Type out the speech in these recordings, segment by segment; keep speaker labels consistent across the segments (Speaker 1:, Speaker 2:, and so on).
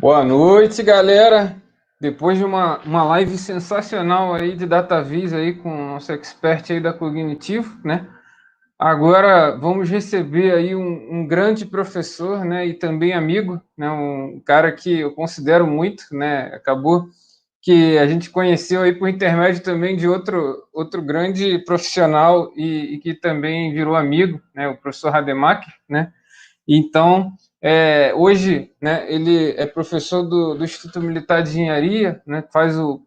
Speaker 1: Boa noite, galera. Depois de uma live sensacional aí de DataVis aí com o nosso expert aí da Cognitivo, né? Agora vamos receber aí um grande professor, né? E também amigo, né? Um cara que eu considero muito, né? Acabou que a gente conheceu aí por intermédio também de outro grande profissional e que também virou amigo, né? O professor Rademacher, né? Então, hoje, né, ele é professor do Instituto Militar de Engenharia, né, faz o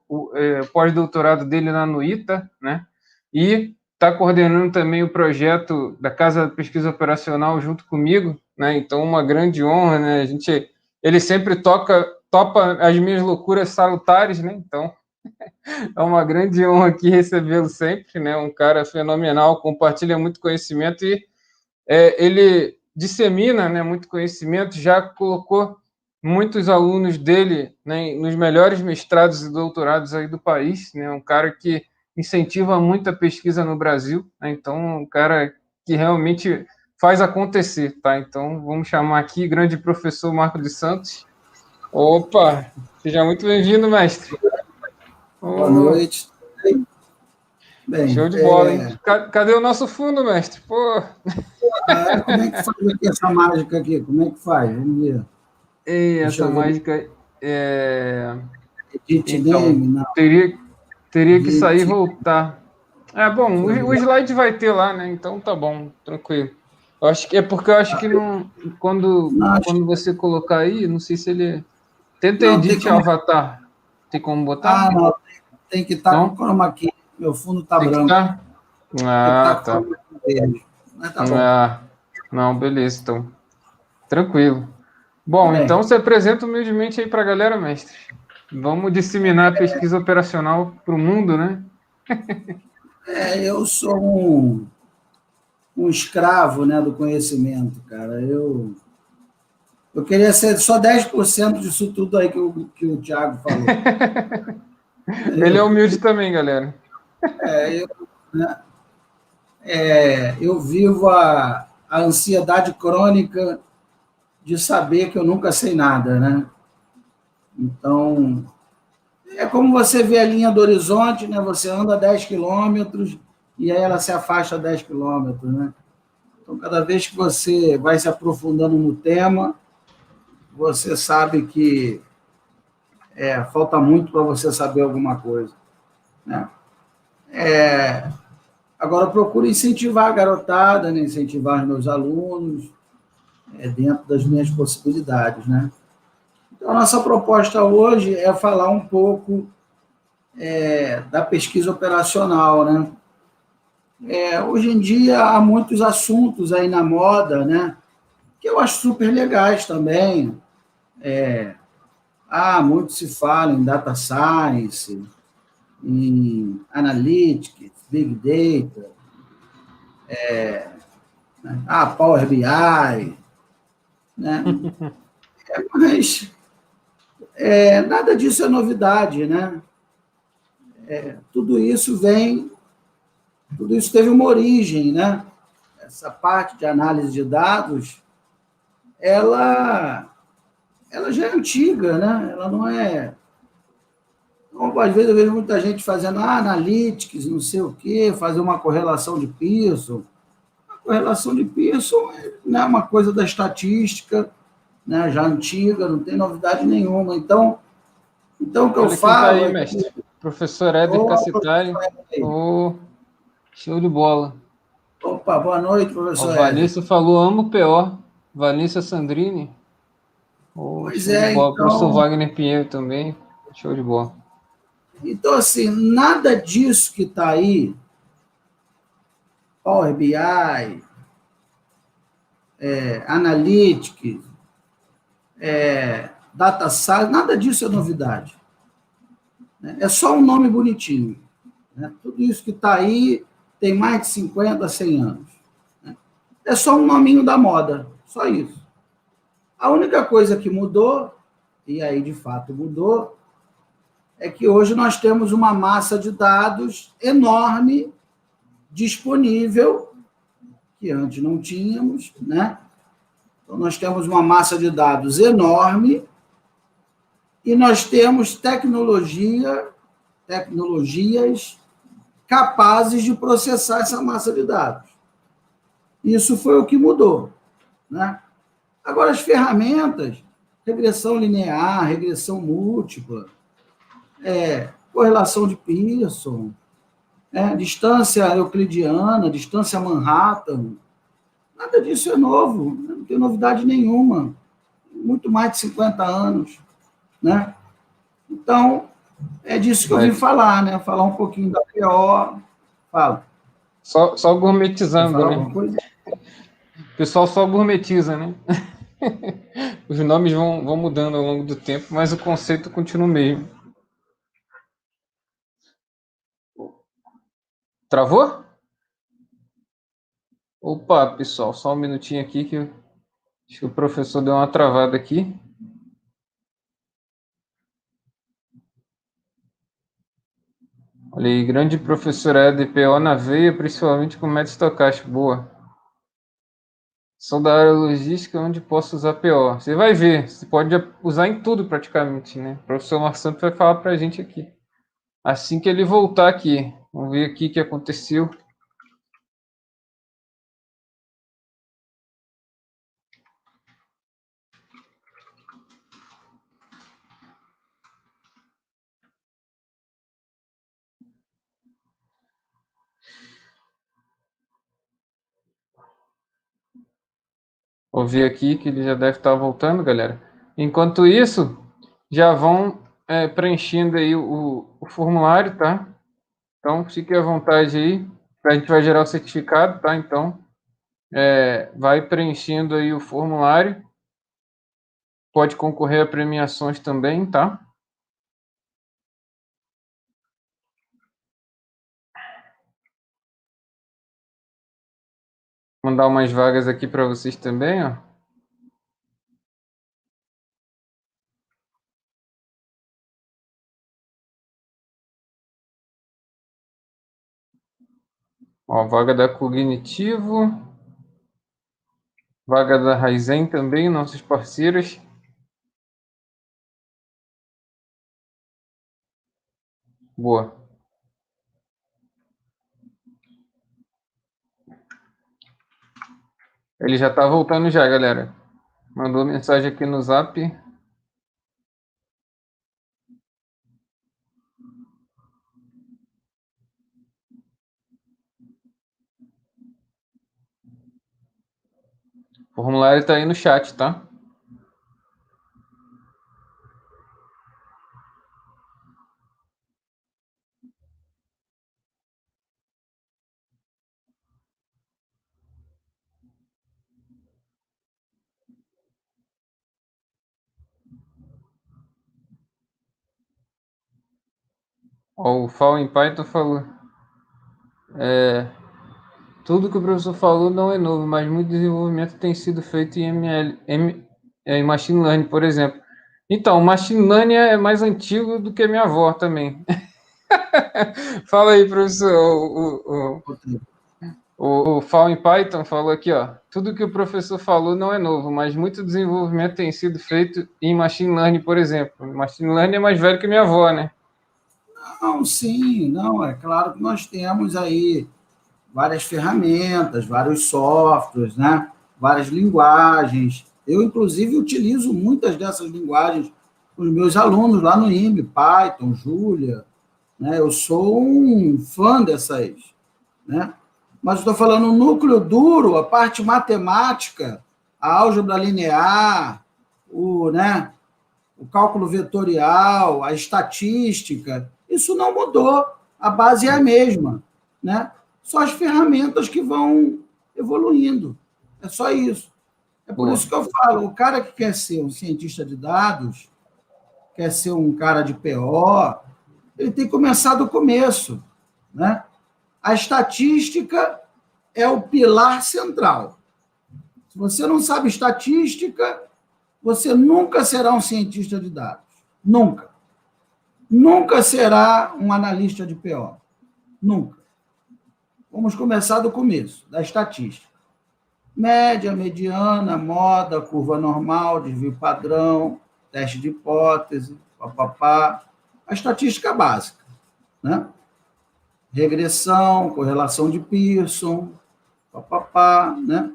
Speaker 1: pós-doutorado dele lá no ITA, né, e está coordenando também o projeto da Casa de Pesquisa Operacional junto comigo, né, então uma grande honra, né, ele sempre topa as minhas loucuras salutares, né, então é uma grande honra aqui recebê-lo sempre, né, um cara fenomenal, compartilha muito conhecimento e ele dissemina, né, muito conhecimento, já colocou muitos alunos dele, né, nos melhores mestrados e doutorados aí do país, né, um cara que incentiva muito a pesquisa no Brasil, né, então um cara que realmente faz acontecer, tá? Então vamos chamar aqui grande professor Marco de Santos. Opa, seja muito bem-vindo, mestre.
Speaker 2: Boa
Speaker 1: Oh,
Speaker 2: noite. Bem,
Speaker 1: show de bola, hein? Cadê o nosso fundo, mestre? Pô.
Speaker 2: como é que faz aqui essa mágica aqui? Como é que faz? Vamos ver.
Speaker 1: E
Speaker 2: Deixa
Speaker 1: essa
Speaker 2: eu ver.
Speaker 1: mágica é...
Speaker 2: Edit
Speaker 1: Então,
Speaker 2: name, não.
Speaker 1: teria que sair e
Speaker 2: Edit,
Speaker 1: voltar. É bom,
Speaker 2: deixa eu
Speaker 1: o
Speaker 2: ver.
Speaker 1: slide vai ter lá, né? Então tá bom, tranquilo. Eu acho que é porque eu acho que não,
Speaker 2: Não,
Speaker 1: quando você colocar aí, não sei se ele tenta
Speaker 2: não, tem
Speaker 1: edit
Speaker 2: como.
Speaker 1: avatar. Tem como botar?
Speaker 2: Ah, não. Tem que estar com
Speaker 1: Não?
Speaker 2: chroma key. Meu fundo está
Speaker 1: Tem que
Speaker 2: branco.
Speaker 1: estar?
Speaker 2: Tem que estar
Speaker 1: Ah,
Speaker 2: com
Speaker 1: tá.
Speaker 2: chroma key verde. Mas tá bom.
Speaker 1: Ah, não, beleza, então. Tranquilo. Bom, então
Speaker 2: Bem,
Speaker 1: você apresenta humildemente aí para a galera, mestre. Vamos disseminar a pesquisa operacional para o mundo, né?
Speaker 2: eu sou um escravo, né, do conhecimento, cara. Eu queria ser só 10% disso tudo aí que o Thiago falou.
Speaker 1: Ele é
Speaker 2: Eu,
Speaker 1: humilde também, galera.
Speaker 2: eu, né, eu vivo a ansiedade crônica de saber que eu nunca sei nada, né? Então, é como você vê a linha do horizonte, né? Você anda 10 quilômetros e aí ela se afasta 10 quilômetros, né? Então, cada vez que você vai se aprofundando no tema, você sabe que falta muito para você saber alguma coisa, né? Agora, eu procuro incentivar a garotada, né? Incentivar os meus alunos, dentro das minhas possibilidades, né? Então, a nossa proposta hoje é falar um pouco da pesquisa operacional, né? Hoje em dia há muitos assuntos aí na moda, né? Que eu acho super legais também. Muito se fala em data science, em analytics, big data, Power BI, né? Mas nada disso é novidade, né? Tudo isso tudo isso teve uma origem, né? Essa parte de análise de dados, ela, ela já é antiga, né? Ela não é. Então, às vezes eu vejo muita gente fazendo analytics, não sei o quê, fazer uma correlação de Pearson. A correlação de Pearson é uma coisa da estatística, né? Já antiga, não tem novidade nenhuma. Então o que eu
Speaker 1: Olha quem está
Speaker 2: falo
Speaker 1: aí,
Speaker 2: é
Speaker 1: mestre.
Speaker 2: que.
Speaker 1: Professor Éder
Speaker 2: Opa,
Speaker 1: Cacitari. Oh, show de bola.
Speaker 2: opa, boa noite,
Speaker 1: Ó,
Speaker 2: professor Éder.
Speaker 1: Vanessa falou, amo o PO. Vanessa Sandrini. Oh,
Speaker 2: Pois
Speaker 1: show de bola. Professor
Speaker 2: então,
Speaker 1: Wagner Pinheiro também. Show de bola.
Speaker 2: assim, nada disso que está aí, Power BI, Analytics, Data Science, nada disso é novidade. Né? É só um nome bonitinho. Né? Tudo isso que está aí tem mais de 50, 100 anos. Né? É só um nominho da moda, só isso. A única coisa que mudou, e aí de fato mudou, é que hoje nós temos uma massa de dados enorme disponível, que antes não tínhamos, né? Então, nós temos uma massa de dados enorme e nós temos tecnologias capazes de processar essa massa de dados. Isso foi o que mudou, né? Agora, as ferramentas, regressão linear, regressão múltipla, correlação de Pearson, distância euclidiana, distância Manhattan, nada disso é novo, não tem novidade nenhuma, muito mais de 50 anos, né? Então, é disso que eu vim falar, né? Falar um pouquinho da PO. Fala.
Speaker 1: Só gourmetizando,
Speaker 2: falar
Speaker 1: né?
Speaker 2: alguma coisa?
Speaker 1: O pessoal só gourmetiza, né? Os nomes vão mudando ao longo do tempo, mas o conceito continua o mesmo. Travou? Opa, pessoal, só um minutinho aqui que acho que o professor deu uma travada aqui. Olha aí, grande professor EDPO na veia, principalmente com método estocástico. Boa. Sou da área logística, onde posso usar PO. Você vai ver, você pode usar em tudo praticamente, né? O professor Marcos Santos vai falar para a gente aqui. Assim que ele voltar aqui. Vamos ver aqui o que aconteceu. Vou ver aqui que ele já deve estar voltando, galera. Enquanto isso, já vão preenchendo aí o formulário, tá? Então, fique à vontade aí. A gente vai gerar o certificado, tá? Então, vai preenchendo aí o formulário. Pode concorrer a premiações também, tá? Mandar umas vagas aqui para vocês também, ó. Ó, vaga da Cognitivo, vaga da Raizen também, nossos parceiros. Boa. Ele já tá voltando já, galera. Mandou mensagem aqui no Zap. O formulário tá aí no chat, tá? Ó, o Fall em Python falou. Tudo que o professor falou não é novo, mas muito desenvolvimento tem sido feito em em Machine Learning, por exemplo. Então, Machine Learning é mais antigo do que minha avó também. Fala aí, professor. O Fall em Python falou aqui, ó. Tudo que o professor falou não é novo, mas muito desenvolvimento tem sido feito em Machine Learning, por exemplo. Machine Learning é mais velho que minha avó, né?
Speaker 2: Não, sim, não, é claro que nós temos aí várias ferramentas, vários softwares, né? Várias linguagens. Eu, inclusive, utilizo muitas dessas linguagens com os meus alunos lá no IME, Python, Julia, né? Eu sou um fã dessas, né? Mas estou falando o núcleo duro, a parte matemática, a álgebra linear, né, o cálculo vetorial, a estatística, isso não mudou, a base é a mesma, né? Só as ferramentas que vão evoluindo, é só isso. É por isso que eu falo, o cara que quer ser um cientista de dados, quer ser um cara de PO, ele tem que começar do começo, né? A estatística é o pilar central. Se você não sabe estatística, você nunca será um cientista de dados. Nunca. Nunca será um analista de PO. Nunca. Vamos começar do começo, da estatística. Média, mediana, moda, curva normal, desvio padrão, teste de hipótese. papapá, a estatística básica, né? Regressão, correlação de Pearson, papapá, né?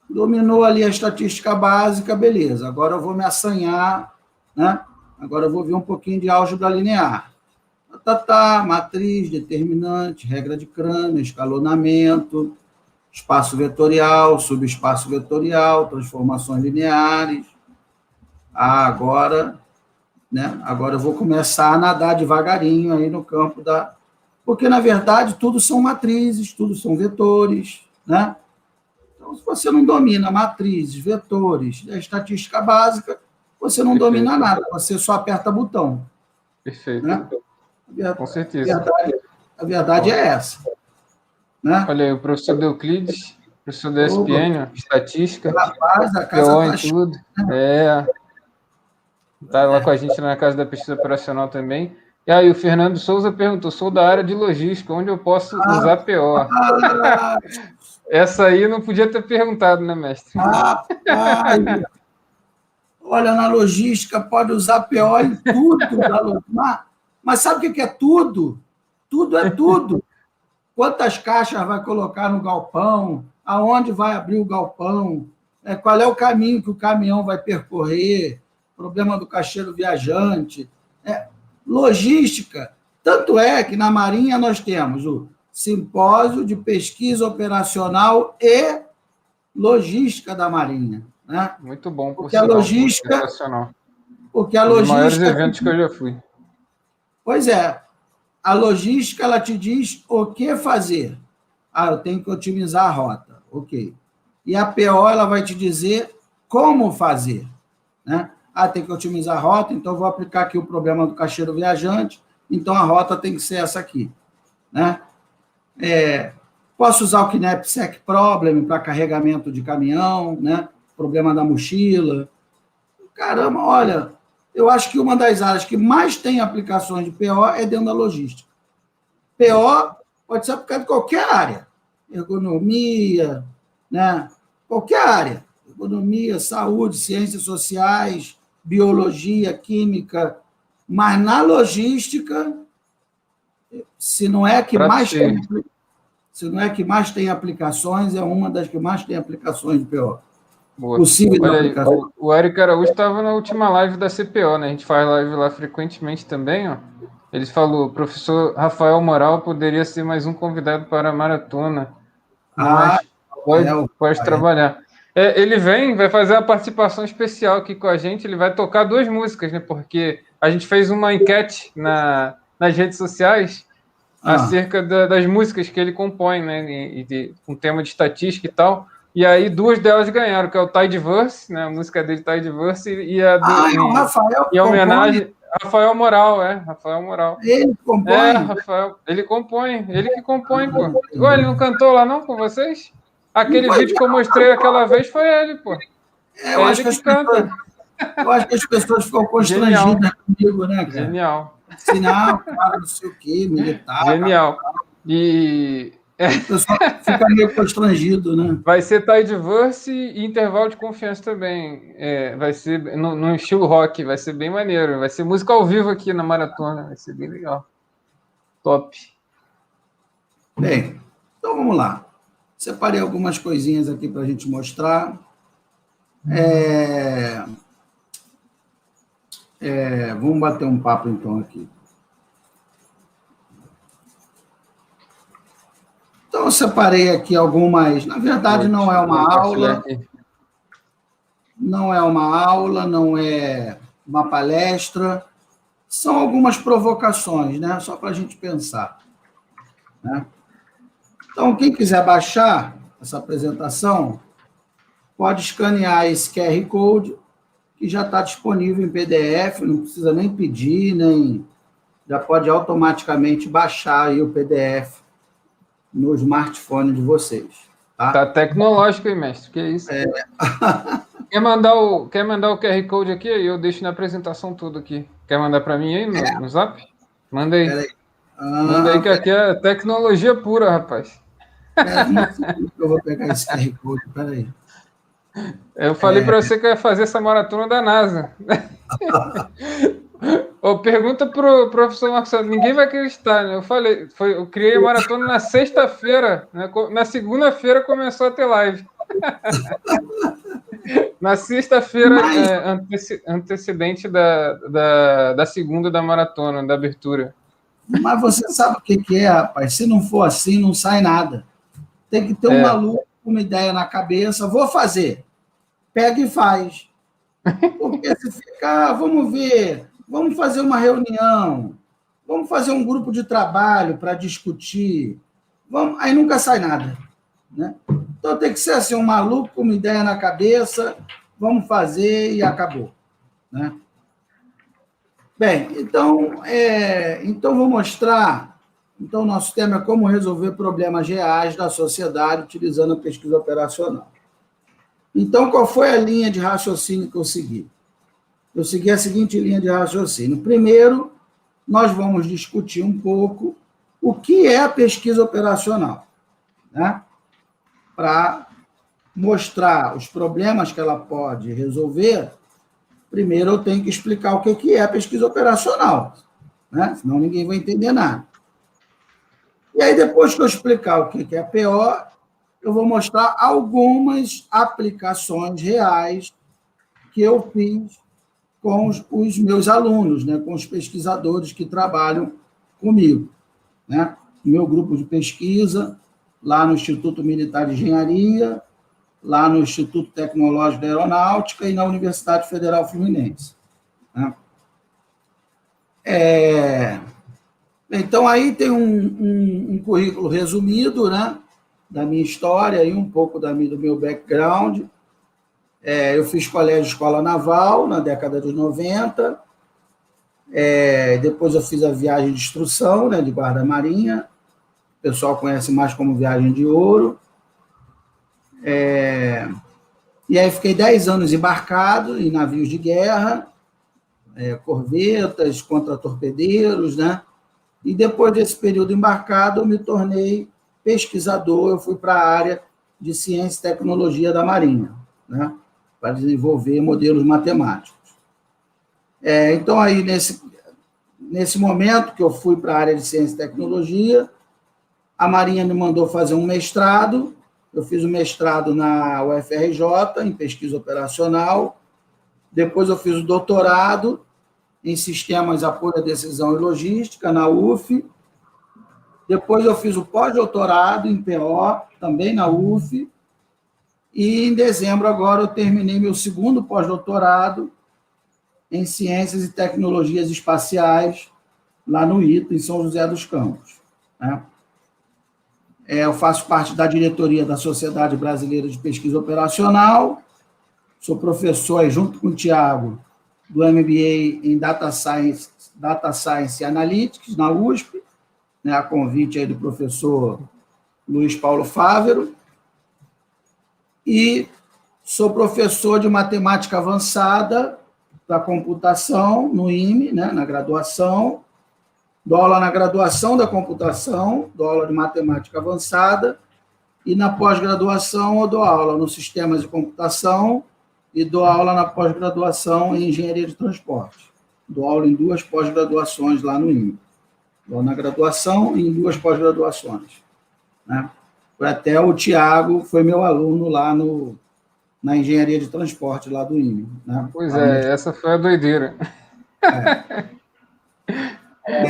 Speaker 2: Dominou ali a estatística básica, beleza. Agora eu vou me assanhar, né? Agora eu vou ver um pouquinho de álgebra linear. Matriz, determinante, regra de Cramer, escalonamento, espaço vetorial, subespaço vetorial, transformações lineares. Agora, né? Agora eu vou começar a nadar devagarinho aí no campo da... Porque, na verdade, tudo são matrizes, tudo são vetores, né? Então, se você não domina matrizes, vetores, a estatística básica, você não domina nada, você só aperta botão.
Speaker 1: Perfeito.
Speaker 2: Né?
Speaker 1: Com certeza.
Speaker 2: A verdade é essa. Né?
Speaker 1: Olha aí, o professor Euclides, professor da ESPN, estatística,
Speaker 2: rapaz, a casa tá
Speaker 1: em tudo. Está lá com a gente na Casa da Pesquisa Operacional também. E aí, o Fernando Souza perguntou, sou da área de logística, onde eu posso usar PO? Essa aí não podia ter perguntado, né, mestre?
Speaker 2: Rapaz, olha, na logística pode usar PO em tudo. Mas sabe o que é tudo? Tudo é tudo. Quantas caixas vai colocar no galpão? Aonde vai abrir o galpão? Qual é o caminho que o caminhão vai percorrer? Problema do caixeiro viajante. Logística. Tanto é que na Marinha nós temos o Simpósio de Pesquisa Operacional e Logística da Marinha. Né?
Speaker 1: Muito bom,
Speaker 2: porque a logística... Porque a logística... Um dos
Speaker 1: maiores eventos que eu já fui.
Speaker 2: Pois é. A logística, ela te diz o que fazer. Eu tenho que otimizar a rota. Ok. E a PO, ela vai te dizer como fazer. Né? Tem que otimizar a rota, então vou aplicar aqui o problema do caixeiro viajante, então a rota tem que ser essa aqui. Né? Posso usar o KNAPP-SEC Problem para carregamento de caminhão, né? Problema da mochila. Caramba, olha, eu acho que uma das áreas que mais tem aplicações de PO é dentro da logística. PO pode ser aplicado em qualquer área. Ergonomia, né? Qualquer área. Economia, saúde, ciências sociais, biologia, química. Mas na logística, se não é que mais tem aplicações, é uma das que mais tem aplicações de PO.
Speaker 1: Boa. Possível de aplicação. O Eric Araújo estava na última live da CPO, né? A gente faz live lá frequentemente também, ó. Ele falou, professor Rafael Moral poderia ser mais um convidado para a maratona. Mas pode trabalhar. Ele vai fazer a participação especial aqui com a gente, ele vai tocar 2 músicas, né? Porque a gente fez uma enquete nas redes sociais acerca das músicas que ele compõe, né? Com tema de estatística e tal. E aí 2 delas ganharam, que é o Tideverse, né? A música dele, Tideverse, e a do...
Speaker 2: o Rafael
Speaker 1: em homenagem... Rafael Moral, Rafael Moral.
Speaker 2: Ele compõe?
Speaker 1: Rafael, ele compõe, ele que compõe, pô. Ele não cantou lá não com vocês? Aquele vídeo que eu mostrei aquela vez foi ele, pô.
Speaker 2: Eu acho que as pessoas ficam constrangidas comigo, né, cara?
Speaker 1: Genial.
Speaker 2: Sinal, cara, não sei o quê, militar.
Speaker 1: Genial. E...
Speaker 2: O pessoal fica meio constrangido, né?
Speaker 1: Vai ser Tideverse e intervalo de confiança também. Vai ser no estilo rock, vai ser bem maneiro. Vai ser música ao vivo aqui na maratona, vai ser bem legal. Top.
Speaker 2: Bem, então vamos lá. Separei algumas coisinhas aqui para a gente mostrar. Vamos bater um papo, então, aqui. Então, eu separei aqui algumas... Na verdade, não é uma aula. Não é uma aula, não é uma palestra. São algumas provocações, né? Só para a gente pensar. Né? Então, quem quiser baixar essa apresentação, pode escanear esse QR Code, que já está disponível em PDF, não precisa nem pedir, já pode automaticamente baixar aí o PDF no smartphone de vocês.
Speaker 1: Tá tecnológico aí, mestre, que isso? Quer mandar o QR Code aqui? Eu deixo na aprentação tudo aqui. Quer mandar para mim aí no Zap? Manda aí. Manda aí que aqui é tecnologia pura, rapaz.
Speaker 2: Eu vou pegar esse QR Code, peraí.
Speaker 1: Eu falei para você que ia fazer essa maratona da NASA. Pergunta pro professor Marcelo, ninguém vai acreditar, né? Eu criei a maratona na sexta-feira, né? Na segunda-feira começou a ter live. Na sexta-feira,
Speaker 2: Mas,
Speaker 1: antecedente da segunda da maratona, da abertura.
Speaker 2: mas você sabe o que é, rapaz? Se não for assim, não sai nada. Tem que ter um maluco com uma ideia na cabeça, vou fazer. Pega e faz. Porque se ficar, vamos ver, vamos fazer uma reunião, vamos fazer um grupo de trabalho para discutir, aí nunca sai nada. Né? Então tem que ser assim, um maluco com uma ideia na cabeça, vamos fazer e acabou. Né? Bem, então vou mostrar. Então, nosso tema é como resolver problemas reais da sociedade utilizando a pesquisa operacional. Então, qual foi a linha de raciocínio que eu segui? Eu segui a seguinte linha de raciocínio. Primeiro, nós vamos discutir um pouco o que é a pesquisa operacional, né? Para mostrar os problemas que ela pode resolver, primeiro eu tenho que explicar o que é a pesquisa operacional, né? Senão ninguém vai entender nada. E aí, depois que eu explicar o que é a PO, eu vou mostrar algumas aplicações reais que eu fiz com os meus alunos, né, com os pesquisadores que trabalham comigo. Né? Meu grupo de pesquisa, lá no Instituto Militar de Engenharia, lá no Instituto Tecnológico da Aeronáutica e na Universidade Federal Fluminense. Né? Então, aí tem um currículo resumido, né, da minha história e um pouco do meu background. Eu fiz colégio de escola naval na década de 90. Depois eu fiz a viagem de instrução, né, de guarda-marinha. O pessoal conhece mais como viagem de ouro. E aí fiquei 10 anos embarcado em navios de guerra, corvetas, contra-torpedeiros, né? E depois desse período embarcado, eu me tornei pesquisador, eu fui para a área de ciência e tecnologia da Marinha, né? Para desenvolver modelos matemáticos. Então, aí, nesse momento que eu fui para a área de ciência e tecnologia, a Marinha me mandou fazer um mestrado, eu fiz o mestrado na UFRJ, em pesquisa operacional, depois eu fiz o doutorado em sistemas, apoio à decisão e logística, na UF, depois eu fiz o pós-doutorado em PO, também na UF, e em dezembro agora eu terminei meu segundo pós-doutorado em Ciências e Tecnologias Espaciais, lá no ITA, em São José dos Campos. Né? Eu faço parte da diretoria da Sociedade Brasileira de Pesquisa Operacional, sou professor, junto com o Tiago, do MBA em Data Science e Analytics, na USP, né, a convite aí do professor Luiz Paulo Fávero, e sou professor de matemática avançada para computação no IME, né, na graduação, dou aula na graduação da computação, dou aula de matemática avançada, e na pós-graduação eu dou aula nos sistemas de computação e dou aula na pós-graduação em engenharia de transporte. Dou aula em 2 pós-graduações lá no IME. Dou na graduação e em 2 pós-graduações. Né? Até o Tiago foi meu aluno lá na engenharia de transporte lá do IME. Né?
Speaker 1: Pois essa foi a doideira.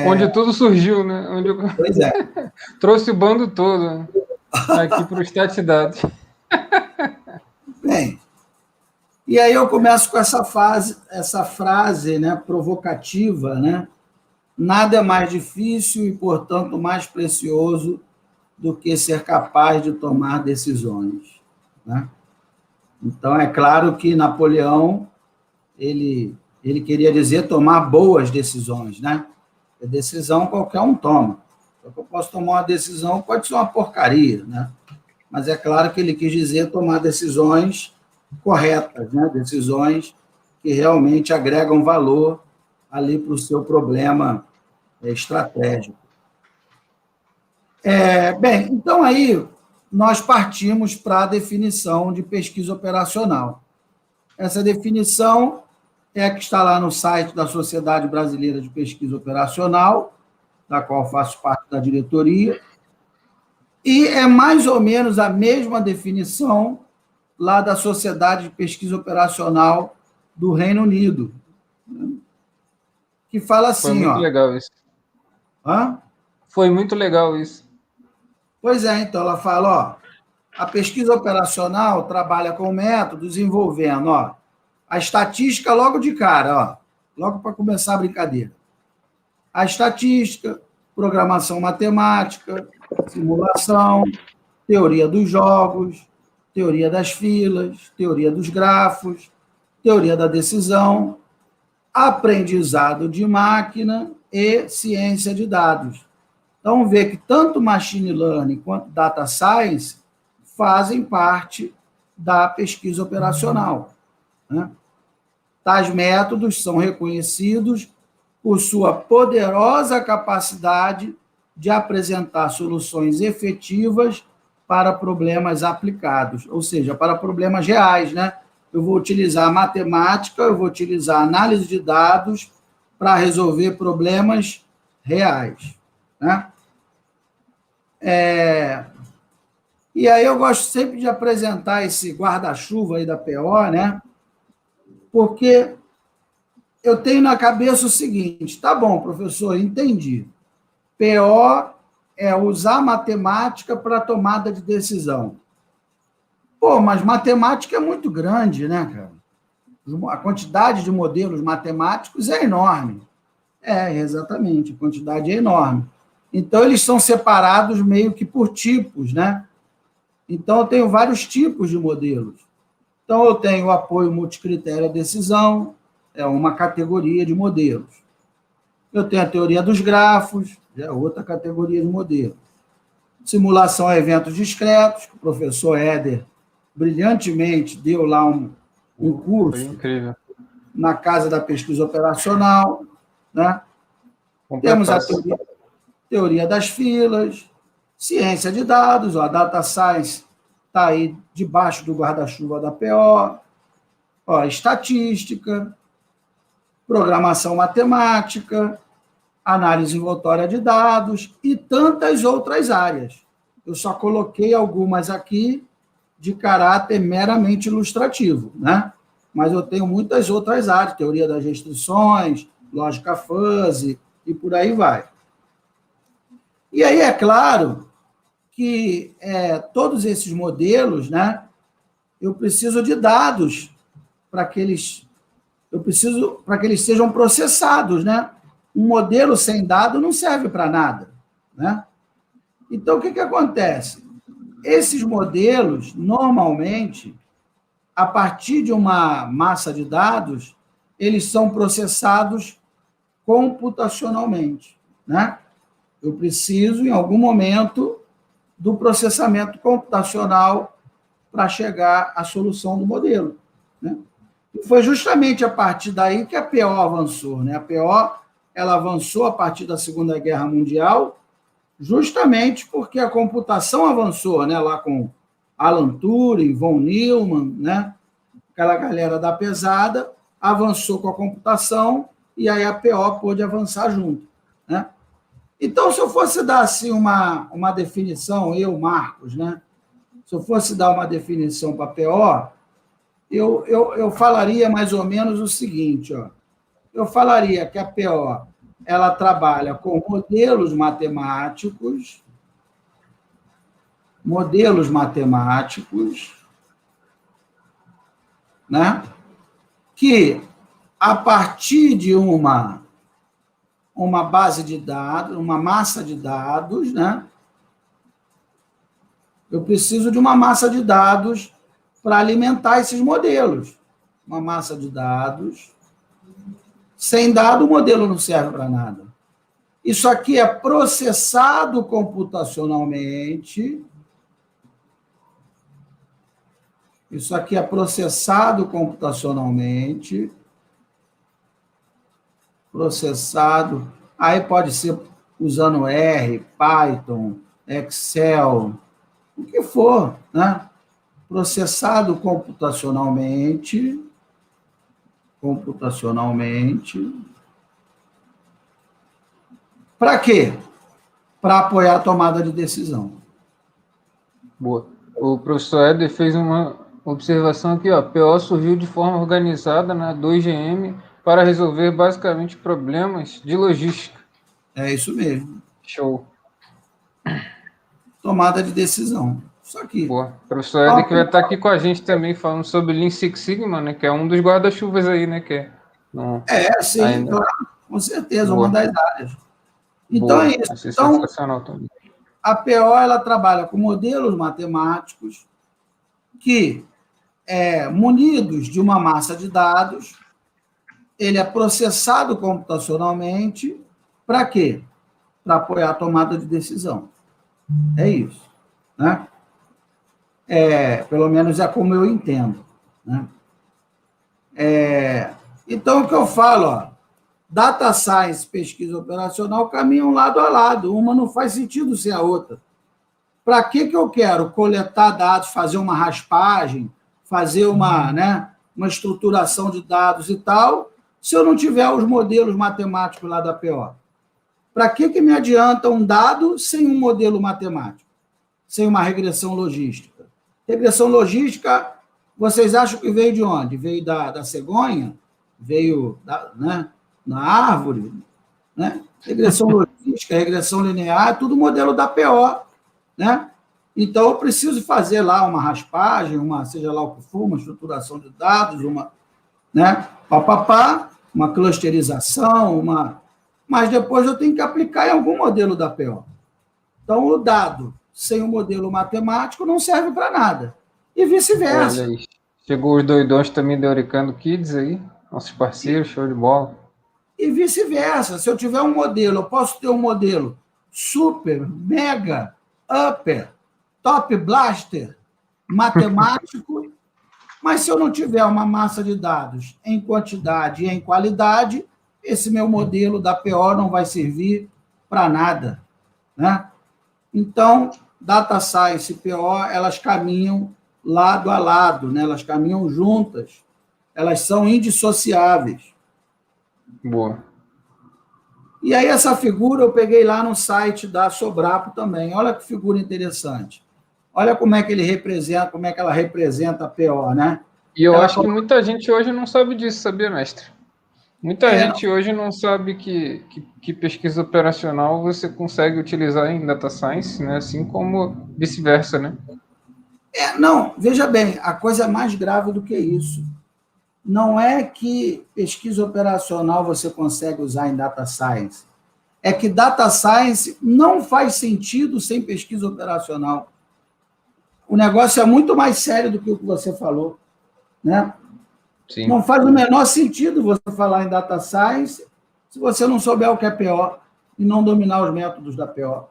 Speaker 1: Onde tudo surgiu, né?
Speaker 2: Pois é.
Speaker 1: Trouxe o bando todo aqui para o Statidade.
Speaker 2: Bem, e aí eu começo com essa frase, né, provocativa, né? Nada é mais difícil e, portanto, mais precioso do que ser capaz de tomar decisões. Né? Então, é claro que Napoleão, ele queria dizer tomar boas decisões, né? A decisão qualquer um toma. Eu posso tomar uma decisão, pode ser uma porcaria, né? Mas é claro que ele quis dizer tomar decisões corretas, né? Decisões que realmente agregam valor ali para o seu problema estratégico. Bem, então aí nós partimos para a definição de pesquisa operacional. Essa definição é a que está lá no site da Sociedade Brasileira de Pesquisa Operacional, da qual faço parte da diretoria, e é mais ou menos a mesma definição lá da Sociedade de Pesquisa Operacional do Reino Unido, que fala
Speaker 1: Foi
Speaker 2: assim,
Speaker 1: muito
Speaker 2: ó.
Speaker 1: legal isso.
Speaker 2: Hã?
Speaker 1: Foi muito legal isso.
Speaker 2: Pois é, então ela fala, ó, a pesquisa operacional trabalha com métodos envolvendo, ó, a estatística logo de cara, ó, logo para começar a brincadeira. A estatística, programação matemática, simulação, teoria dos jogos, teoria das filas, teoria dos grafos, teoria da decisão, aprendizado de máquina e ciência de dados. Então, vê que tanto machine learning quanto data science fazem parte da pesquisa operacional, né? Tais métodos são reconhecidos por sua poderosa capacidade de apresentar soluções efetivas para problemas aplicados, ou seja, para problemas reais, né? Eu vou utilizar matemática, eu vou utilizar análise de dados para resolver problemas reais, né? E aí eu gosto sempre de apresentar esse guarda-chuva aí da PO, né? Porque eu tenho na cabeça o seguinte, tá bom, professor, entendi. PO é usar matemática para tomada de decisão. Pô, mas matemática é muito grande, né, cara? A quantidade de modelos matemáticos é enorme. É, exatamente, a quantidade é enorme. Então, eles são separados meio que por tipos, né? Então, eu tenho vários tipos de modelos. Então, eu tenho o apoio multicritério à decisão, é uma categoria de modelos. Eu tenho a teoria dos grafos, é outra categoria de modelo. Simulação a eventos discretos, que o professor Éder brilhantemente deu lá um curso.
Speaker 1: Foi incrível.
Speaker 2: Na Casa da Pesquisa Operacional, né? Temos a teoria das filas, ciência de dados, ó, a data science está aí debaixo do guarda-chuva da PO, ó, estatística, programação matemática, análise envoltória de dados e tantas outras áreas. Eu só coloquei algumas aqui de caráter meramente ilustrativo, né? Mas eu tenho muitas outras áreas, teoria das restrições, lógica fuzzy e por aí vai. E aí é claro que todos esses modelos, né, eu preciso de dados para que eles sejam processados, né? Um modelo sem dado não serve para nada, né? Então, o que acontece? Esses modelos, normalmente, a partir de uma massa de dados, eles são processados computacionalmente, né? Eu preciso, em algum momento, do processamento computacional para chegar à solução do modelo, né? E foi justamente a partir daí que a PO avançou, né? A PO, ela avançou a partir da Segunda Guerra Mundial, justamente porque a computação avançou, né? Lá com Alan Turing, von Neumann, né? Aquela galera da pesada avançou com a computação e aí a PO pôde avançar junto, né? Então, se eu fosse dar assim uma definição, eu, Marcos, né? Se eu fosse dar uma definição para a PO, eu falaria mais ou menos o seguinte, ó. Eu falaria que a PO ela trabalha com modelos matemáticos, né? Que, a partir de uma base de dados, uma massa de dados, né? Eu preciso de uma massa de dados para alimentar esses modelos. Uma massa de dados. Sem dado, o modelo não serve para nada. Isso aqui é processado computacionalmente. Isso aqui é processado computacionalmente. Processado. Aí pode ser usando R, Python, Excel, o que for, né? Processado computacionalmente computacionalmente. Para quê? Para apoiar a tomada de decisão.
Speaker 1: Boa. O professor Éder fez uma observação aqui, ó. PO surgiu de forma organizada na 2GM para resolver basicamente problemas de logística.
Speaker 2: É isso mesmo.
Speaker 1: Show.
Speaker 2: Tomada de decisão. Isso aqui.
Speaker 1: Boa. O professor Éder que vai estar aqui com a gente também falando sobre Lean Six Sigma, né? Que é um dos guarda-chuvas aí, né? Que
Speaker 2: sim,
Speaker 1: ainda.
Speaker 2: claro, com certeza,
Speaker 1: Boa.
Speaker 2: uma das áreas. Então
Speaker 1: Boa.
Speaker 2: é isso.
Speaker 1: Vai ser
Speaker 2: Então,
Speaker 1: sensacional também.
Speaker 2: a PO ela trabalha com modelos matemáticos que, munidos de uma massa de dados, ele é processado computacionalmente para quê? Para apoiar a tomada de decisão. É isso. Né? Pelo menos é como eu entendo. Né? Então, o que eu falo, ó, data science e pesquisa operacional caminham lado a lado, uma não faz sentido sem a outra. Para que eu quero coletar dados, fazer uma raspagem, fazer uma estruturação de dados e tal, se eu não tiver os modelos matemáticos lá da PO? Para que me adianta um dado sem um modelo matemático? Sem uma regressão logística? Regressão logística, vocês acham que veio de onde? Veio da cegonha? Veio na árvore? Né? Regressão logística, regressão linear, tudo modelo da PO. Né? Então, eu preciso fazer lá uma raspagem, seja lá o que for, uma estruturação de dados, uma clusterização, mas depois eu tenho que aplicar em algum modelo da PO. Então, o dado sem o modelo matemático não serve para nada. E vice-versa.
Speaker 1: Olha aí. Chegou os doidões também da Oricando Kids aí, nossos parceiros, show de bola.
Speaker 2: E vice-versa. Se eu tiver um modelo, eu posso ter um modelo super, mega, upper, top blaster, matemático, mas se eu não tiver uma massa de dados em quantidade e em qualidade, esse meu modelo da PO não vai servir para nada. Né? Então, Data Science e PO, elas caminham lado a lado, né? Elas caminham juntas, elas são indissociáveis.
Speaker 1: Boa.
Speaker 2: E aí essa figura eu peguei lá no site da Sobrapo também. Olha que figura interessante. Olha como é que ela representa a PO, né?
Speaker 1: E eu acho que muita gente hoje não sabe disso, sabia, mestre? Muita gente hoje não sabe que pesquisa operacional você consegue utilizar em data science, né? Assim como vice-versa, né?
Speaker 2: Não, veja bem, a coisa é mais grave do que isso. Não é que pesquisa operacional você consegue usar em data science. É que data science não faz sentido sem pesquisa operacional. O negócio é muito mais sério do que o que você falou. Né?
Speaker 1: Sim.
Speaker 2: Não faz o menor sentido você falar em data science se você não souber o que é PO e não dominar os métodos da PO.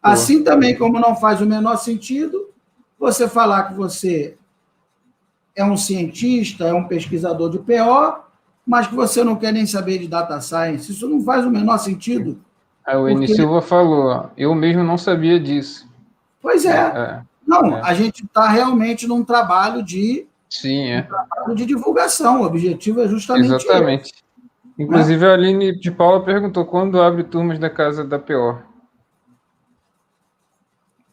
Speaker 2: Assim também como não faz o menor sentido você falar que você é um cientista, é um pesquisador de PO, mas que você não quer nem saber de data science. Isso não faz o menor sentido.
Speaker 1: O Eni Silva falou, eu mesmo não sabia disso.
Speaker 2: Pois é. A gente está realmente num trabalho de divulgação. O objetivo é justamente
Speaker 1: exatamente. Esse. Inclusive, a Aline de Paula perguntou quando abre turmas da Casa da PO.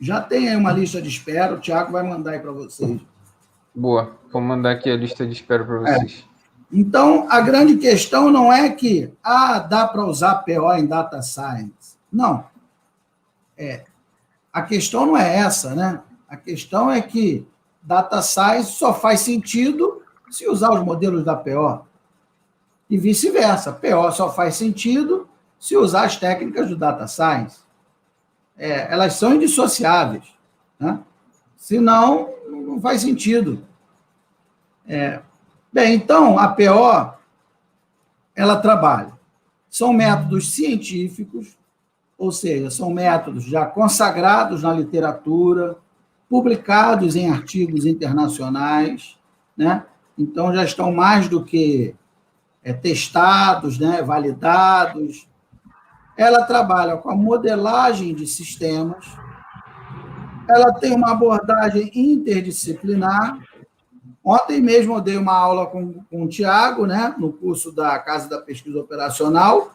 Speaker 2: Já tem aí uma lista de espera, o Thiago vai mandar aí para vocês.
Speaker 1: Boa, vou mandar aqui a lista de espera para vocês.
Speaker 2: Então, a grande questão não é que dá para usar PO em data science. Não. A questão não é essa, né? A questão é que data science só faz sentido se usar os modelos da PO. E vice-versa. PO só faz sentido se usar as técnicas do data science. Elas são indissociáveis. Né? Senão, não faz sentido. Bem, então, a PO, ela trabalha. São métodos científicos, ou seja, são métodos já consagrados na literatura, publicados em artigos internacionais, né? Então, já estão mais do que testados, né? Validados. Ela trabalha com a modelagem de sistemas, ela tem uma abordagem interdisciplinar, Ontem mesmo eu dei uma aula com o Tiago, né, no curso da Casa da Pesquisa Operacional,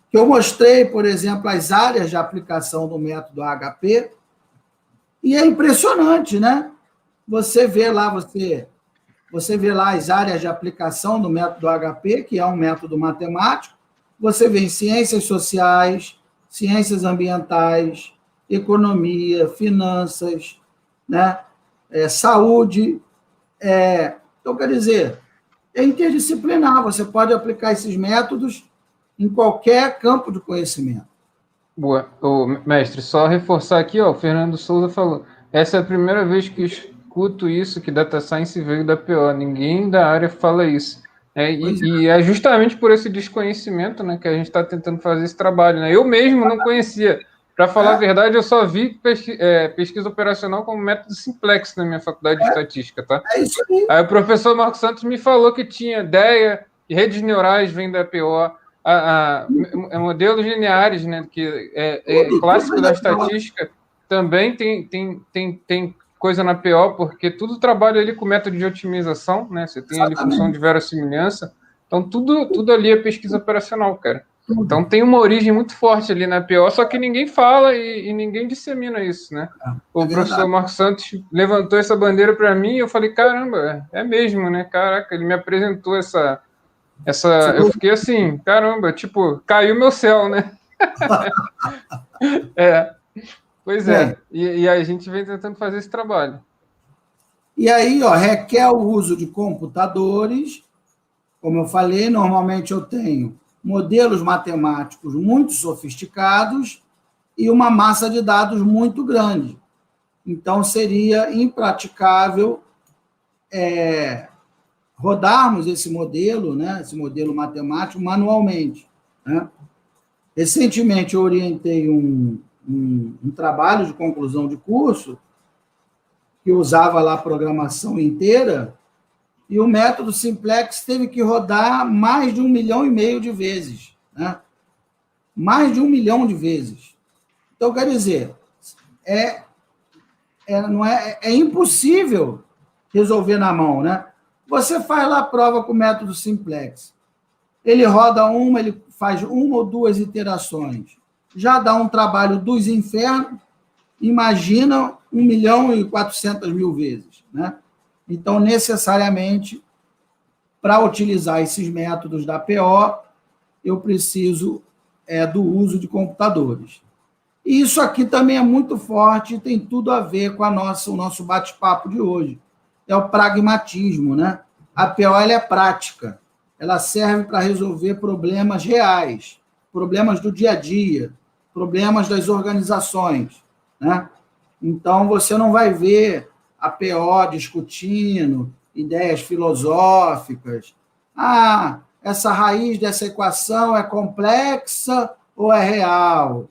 Speaker 2: que eu mostrei, por exemplo, as áreas de aplicação do método AHP, e é impressionante, né? Você vê lá as áreas de aplicação do método AHP, que é um método matemático, você vê em ciências sociais, ciências ambientais, economia, finanças, né? Saúde. Então, quer dizer, é interdisciplinar, você pode aplicar esses métodos em qualquer campo de conhecimento.
Speaker 1: Boa. Ô, mestre, só reforçar aqui, ó, o Fernando Souza falou, essa é a primeira vez que escuto isso, que Data Science veio da PO, ninguém da área fala isso. E é justamente por esse desconhecimento, né, que a gente está tentando fazer esse trabalho, né? Eu mesmo não conhecia. Para falar a verdade, eu só vi pesquisa operacional como método simplex na minha faculdade de estatística, tá?
Speaker 2: É isso aí.
Speaker 1: Aí o professor Marcos Santos me falou que tinha ideia, que redes neurais vêm da PO, modelos lineares, né, que é clássico da estatística, também tem coisa na PO, porque tudo trabalha ali com método de otimização, né? Você tem ali função de verossimilhança, então tudo ali é pesquisa operacional, cara. Então tem uma origem muito forte ali na PO, só que ninguém fala e ninguém dissemina isso, né? O professor Marcos Santos levantou essa bandeira para mim e eu falei, caramba, é mesmo, né? Caraca, ele me apresentou eu fiquei assim, caramba, tipo, caiu meu céu, né? Pois é. E a gente vem tentando fazer esse trabalho.
Speaker 2: E aí, ó, requer o uso de computadores. Como eu falei, normalmente eu tenho modelos matemáticos muito sofisticados e uma massa de dados muito grande. Então, seria impraticável rodarmos esse modelo, né, esse modelo matemático, manualmente. Né? Recentemente, eu orientei um trabalho de conclusão de curso que usava lá a programação inteira, e o método simplex teve que rodar mais de 1,5 milhão de vezes. Né? Mais de 1 milhão de vezes. Então, quer dizer, é impossível resolver na mão. Né? Você faz lá a prova com o método simplex. Ele roda ele faz 1 ou 2 iterações. Já dá um trabalho dos infernos, imagina 1.400.000 vezes. Né? Então, necessariamente, para utilizar esses métodos da PO, eu preciso do uso de computadores. E isso aqui também é muito forte e tem tudo a ver com o nosso bate-papo de hoje. É o pragmatismo. Né? A PO ela é prática, ela serve para resolver problemas reais, problemas do dia a dia, problemas das organizações. Né? Então, você não vai ver a PO discutindo ideias filosóficas. Essa raiz dessa equação é complexa ou é real?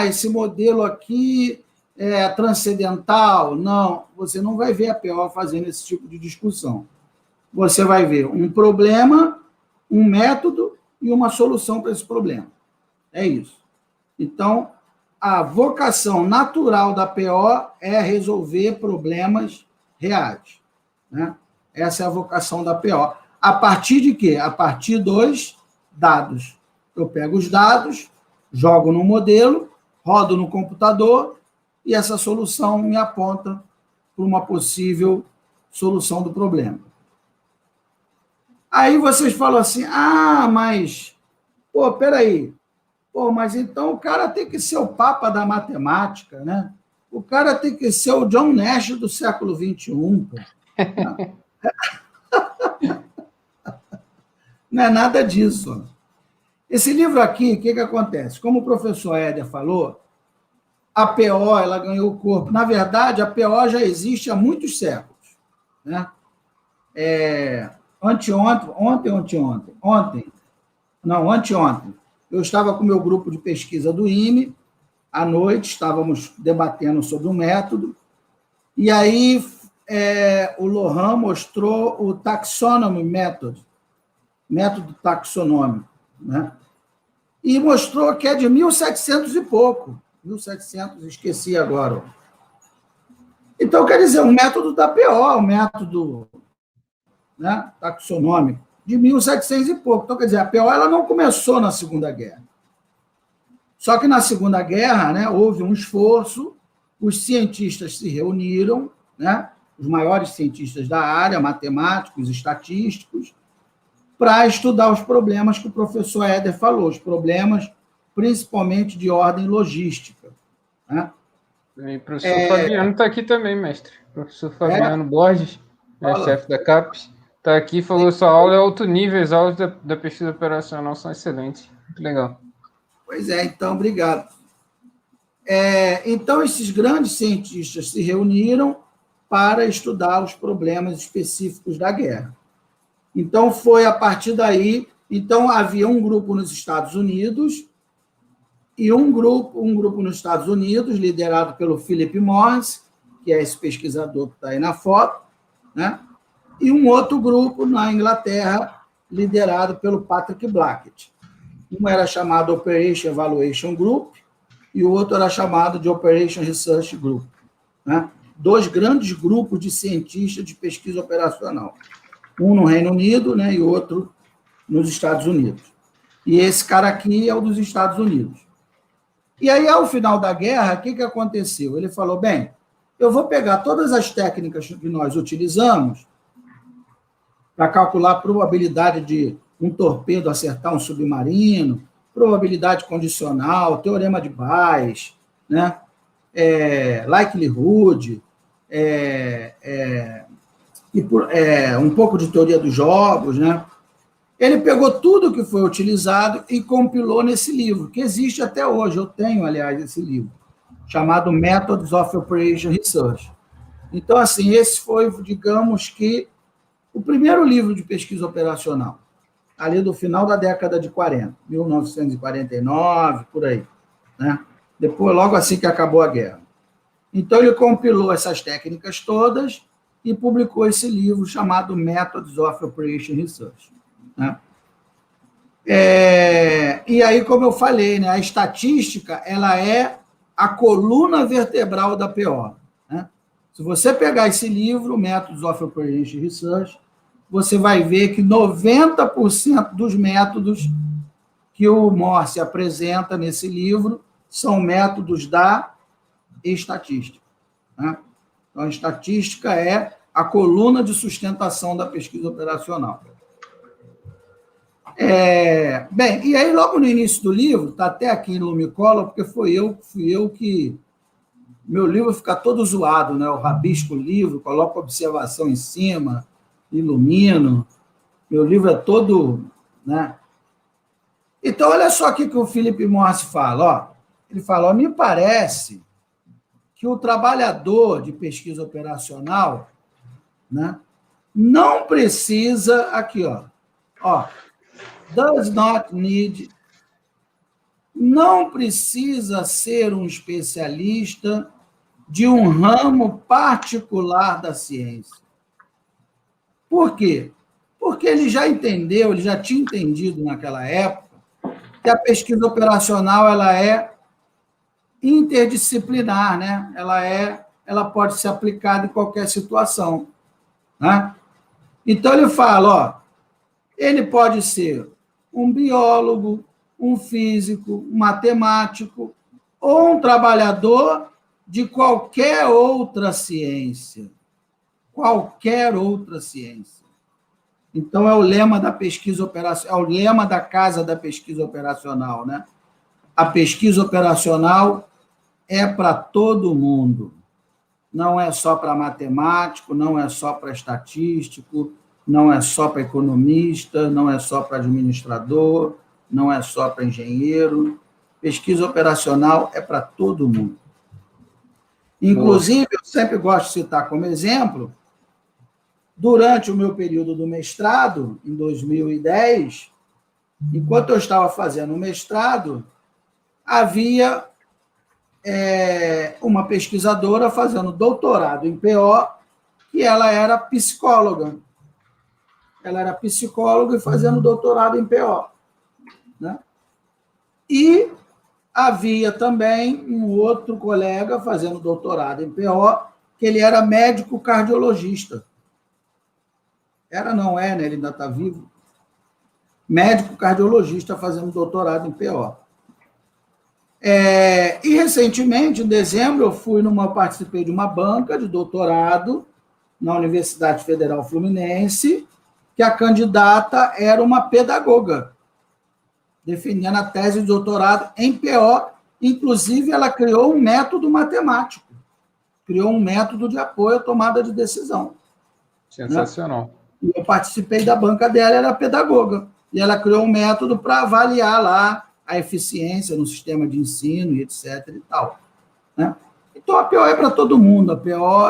Speaker 2: Esse modelo aqui é transcendental? Não, você não vai ver a PO fazendo esse tipo de discussão. Você vai ver um problema, um método e uma solução para esse problema. É isso. Então, a vocação natural da PO é resolver problemas reais. Né? Essa é a vocação da PO. A partir de quê? A partir dos dados. Eu pego os dados, jogo no modelo, rodo no computador e essa solução me aponta para uma possível solução do problema. Aí vocês falam assim, mas, peraí, mas então o cara tem que ser o papa da matemática, né? O cara tem que ser o John Nash do século XXI. Não é nada disso. Esse livro aqui, o que acontece? Como o professor Éder falou, a PO ela ganhou corpo. Na verdade, a PO já existe há muitos séculos. Né? Anteontem, eu estava com o meu grupo de pesquisa do IME, à noite, estávamos debatendo sobre o método, e aí o Lohan mostrou o Taxonomy Method, método taxonômico, né? E mostrou que é de 1700 e pouco, 1700, esqueci agora. Então, quer dizer, um método da PO, um método, né, taxonômico, de 1700 e pouco. Então, quer dizer, a PO ela não começou na Segunda Guerra. Só que na Segunda Guerra, né, houve um esforço, os cientistas se reuniram, né, os maiores cientistas da área, matemáticos, estatísticos, para estudar os problemas que o professor Éder falou, os problemas principalmente de ordem logística. Né?
Speaker 1: E o professor Fabiano está aqui também, mestre. O professor Fabiano Borges, chefe da CAPES, está aqui e falou: sua aula é alto nível, as aulas da pesquisa operacional são excelentes. Muito legal.
Speaker 2: Pois é, então, obrigado. Então, esses grandes cientistas se reuniram para estudar os problemas específicos da guerra. Então, foi a partir daí. Então, havia um grupo nos Estados Unidos e um grupo nos Estados Unidos, liderado pelo Philip Morris, que é esse pesquisador que está aí na foto, né? E um outro grupo na Inglaterra, liderado pelo Patrick Blackett. Um era chamado Operation Evaluation Group e o outro era chamado de Operation Research Group. Né? Dois grandes grupos de cientistas de pesquisa operacional. Um no Reino Unido, né, e outro nos Estados Unidos. E esse cara aqui é o dos Estados Unidos. E aí, ao final da guerra, o que aconteceu? Ele falou, bem, eu vou pegar todas as técnicas que nós utilizamos para calcular a probabilidade de um torpedo acertar um submarino, probabilidade condicional, teorema de Bayes, né? Likelihood, um pouco de teoria dos jogos, né? Ele pegou tudo que foi utilizado e compilou nesse livro, que existe até hoje. Eu tenho, aliás, esse livro, chamado Methods of Operation Research. Então, assim, esse foi, digamos que, o primeiro livro de pesquisa operacional, ali do final da década de 40, 1949, por aí. Né? Depois, logo assim que acabou a guerra. Então, ele compilou essas técnicas todas e publicou esse livro chamado Methods of Operation Research. Né? E aí, como eu falei, né, a estatística ela é a coluna vertebral da PO. Né? Se você pegar esse livro, Methods of Operation Research, você vai ver que 90% dos métodos que o Morse apresenta nesse livro são métodos da estatística. Né? Então, a estatística é a coluna de sustentação da pesquisa operacional. Bem, e aí, logo no início do livro, está até aqui em Lumicolor, porque fui eu que... Meu livro fica todo zoado, né? Eu rabisco o livro, coloco observação em cima, ilumino. Meu livro é todo... Né? Então, olha só o que o Philip Morris fala. Ó. Ele fala, me parece que o trabalhador de pesquisa operacional, né, não precisa... Aqui, ó. Does not need, não precisa ser um especialista de um ramo particular da ciência. Por quê? Porque ele já entendeu, ele já tinha entendido naquela época que a pesquisa operacional ela é interdisciplinar, né? Ela pode ser aplicada em qualquer situação. Né? Então, ele fala, ele pode ser um biólogo, um físico, um matemático ou um trabalhador de qualquer outra ciência. Qualquer outra ciência. Então, é o lema da pesquisa operacional, é o lema da Casa da Pesquisa Operacional. Né? A pesquisa operacional é para todo mundo. Não é só para matemático, não é só para estatístico, não é só para economista, não é só para administrador, não é só para engenheiro. Pesquisa operacional é para todo mundo. Inclusive, eu sempre gosto de citar como exemplo, durante o meu período do mestrado, em 2010, enquanto eu estava fazendo o mestrado, havia uma pesquisadora fazendo doutorado em PO, que ela era psicóloga. Ela era psicóloga e fazendo doutorado em PO. Né? E havia também um outro colega fazendo doutorado em PO, que ele era médico cardiologista. Era, não é, né? Ele ainda está vivo. Médico cardiologista fazendo doutorado em PO. E recentemente, em dezembro, participei de uma banca de doutorado na Universidade Federal Fluminense, que a candidata era uma pedagoga, defendendo a tese de doutorado em PO. Inclusive, ela criou um método matemático, criou um método de apoio à tomada de decisão.
Speaker 1: Sensacional.
Speaker 2: Né? Eu participei da banca dela, era pedagoga, e ela criou um método para avaliar lá a eficiência no sistema de ensino, e etc. e tal. Né? Então, a PO é para todo mundo, a PO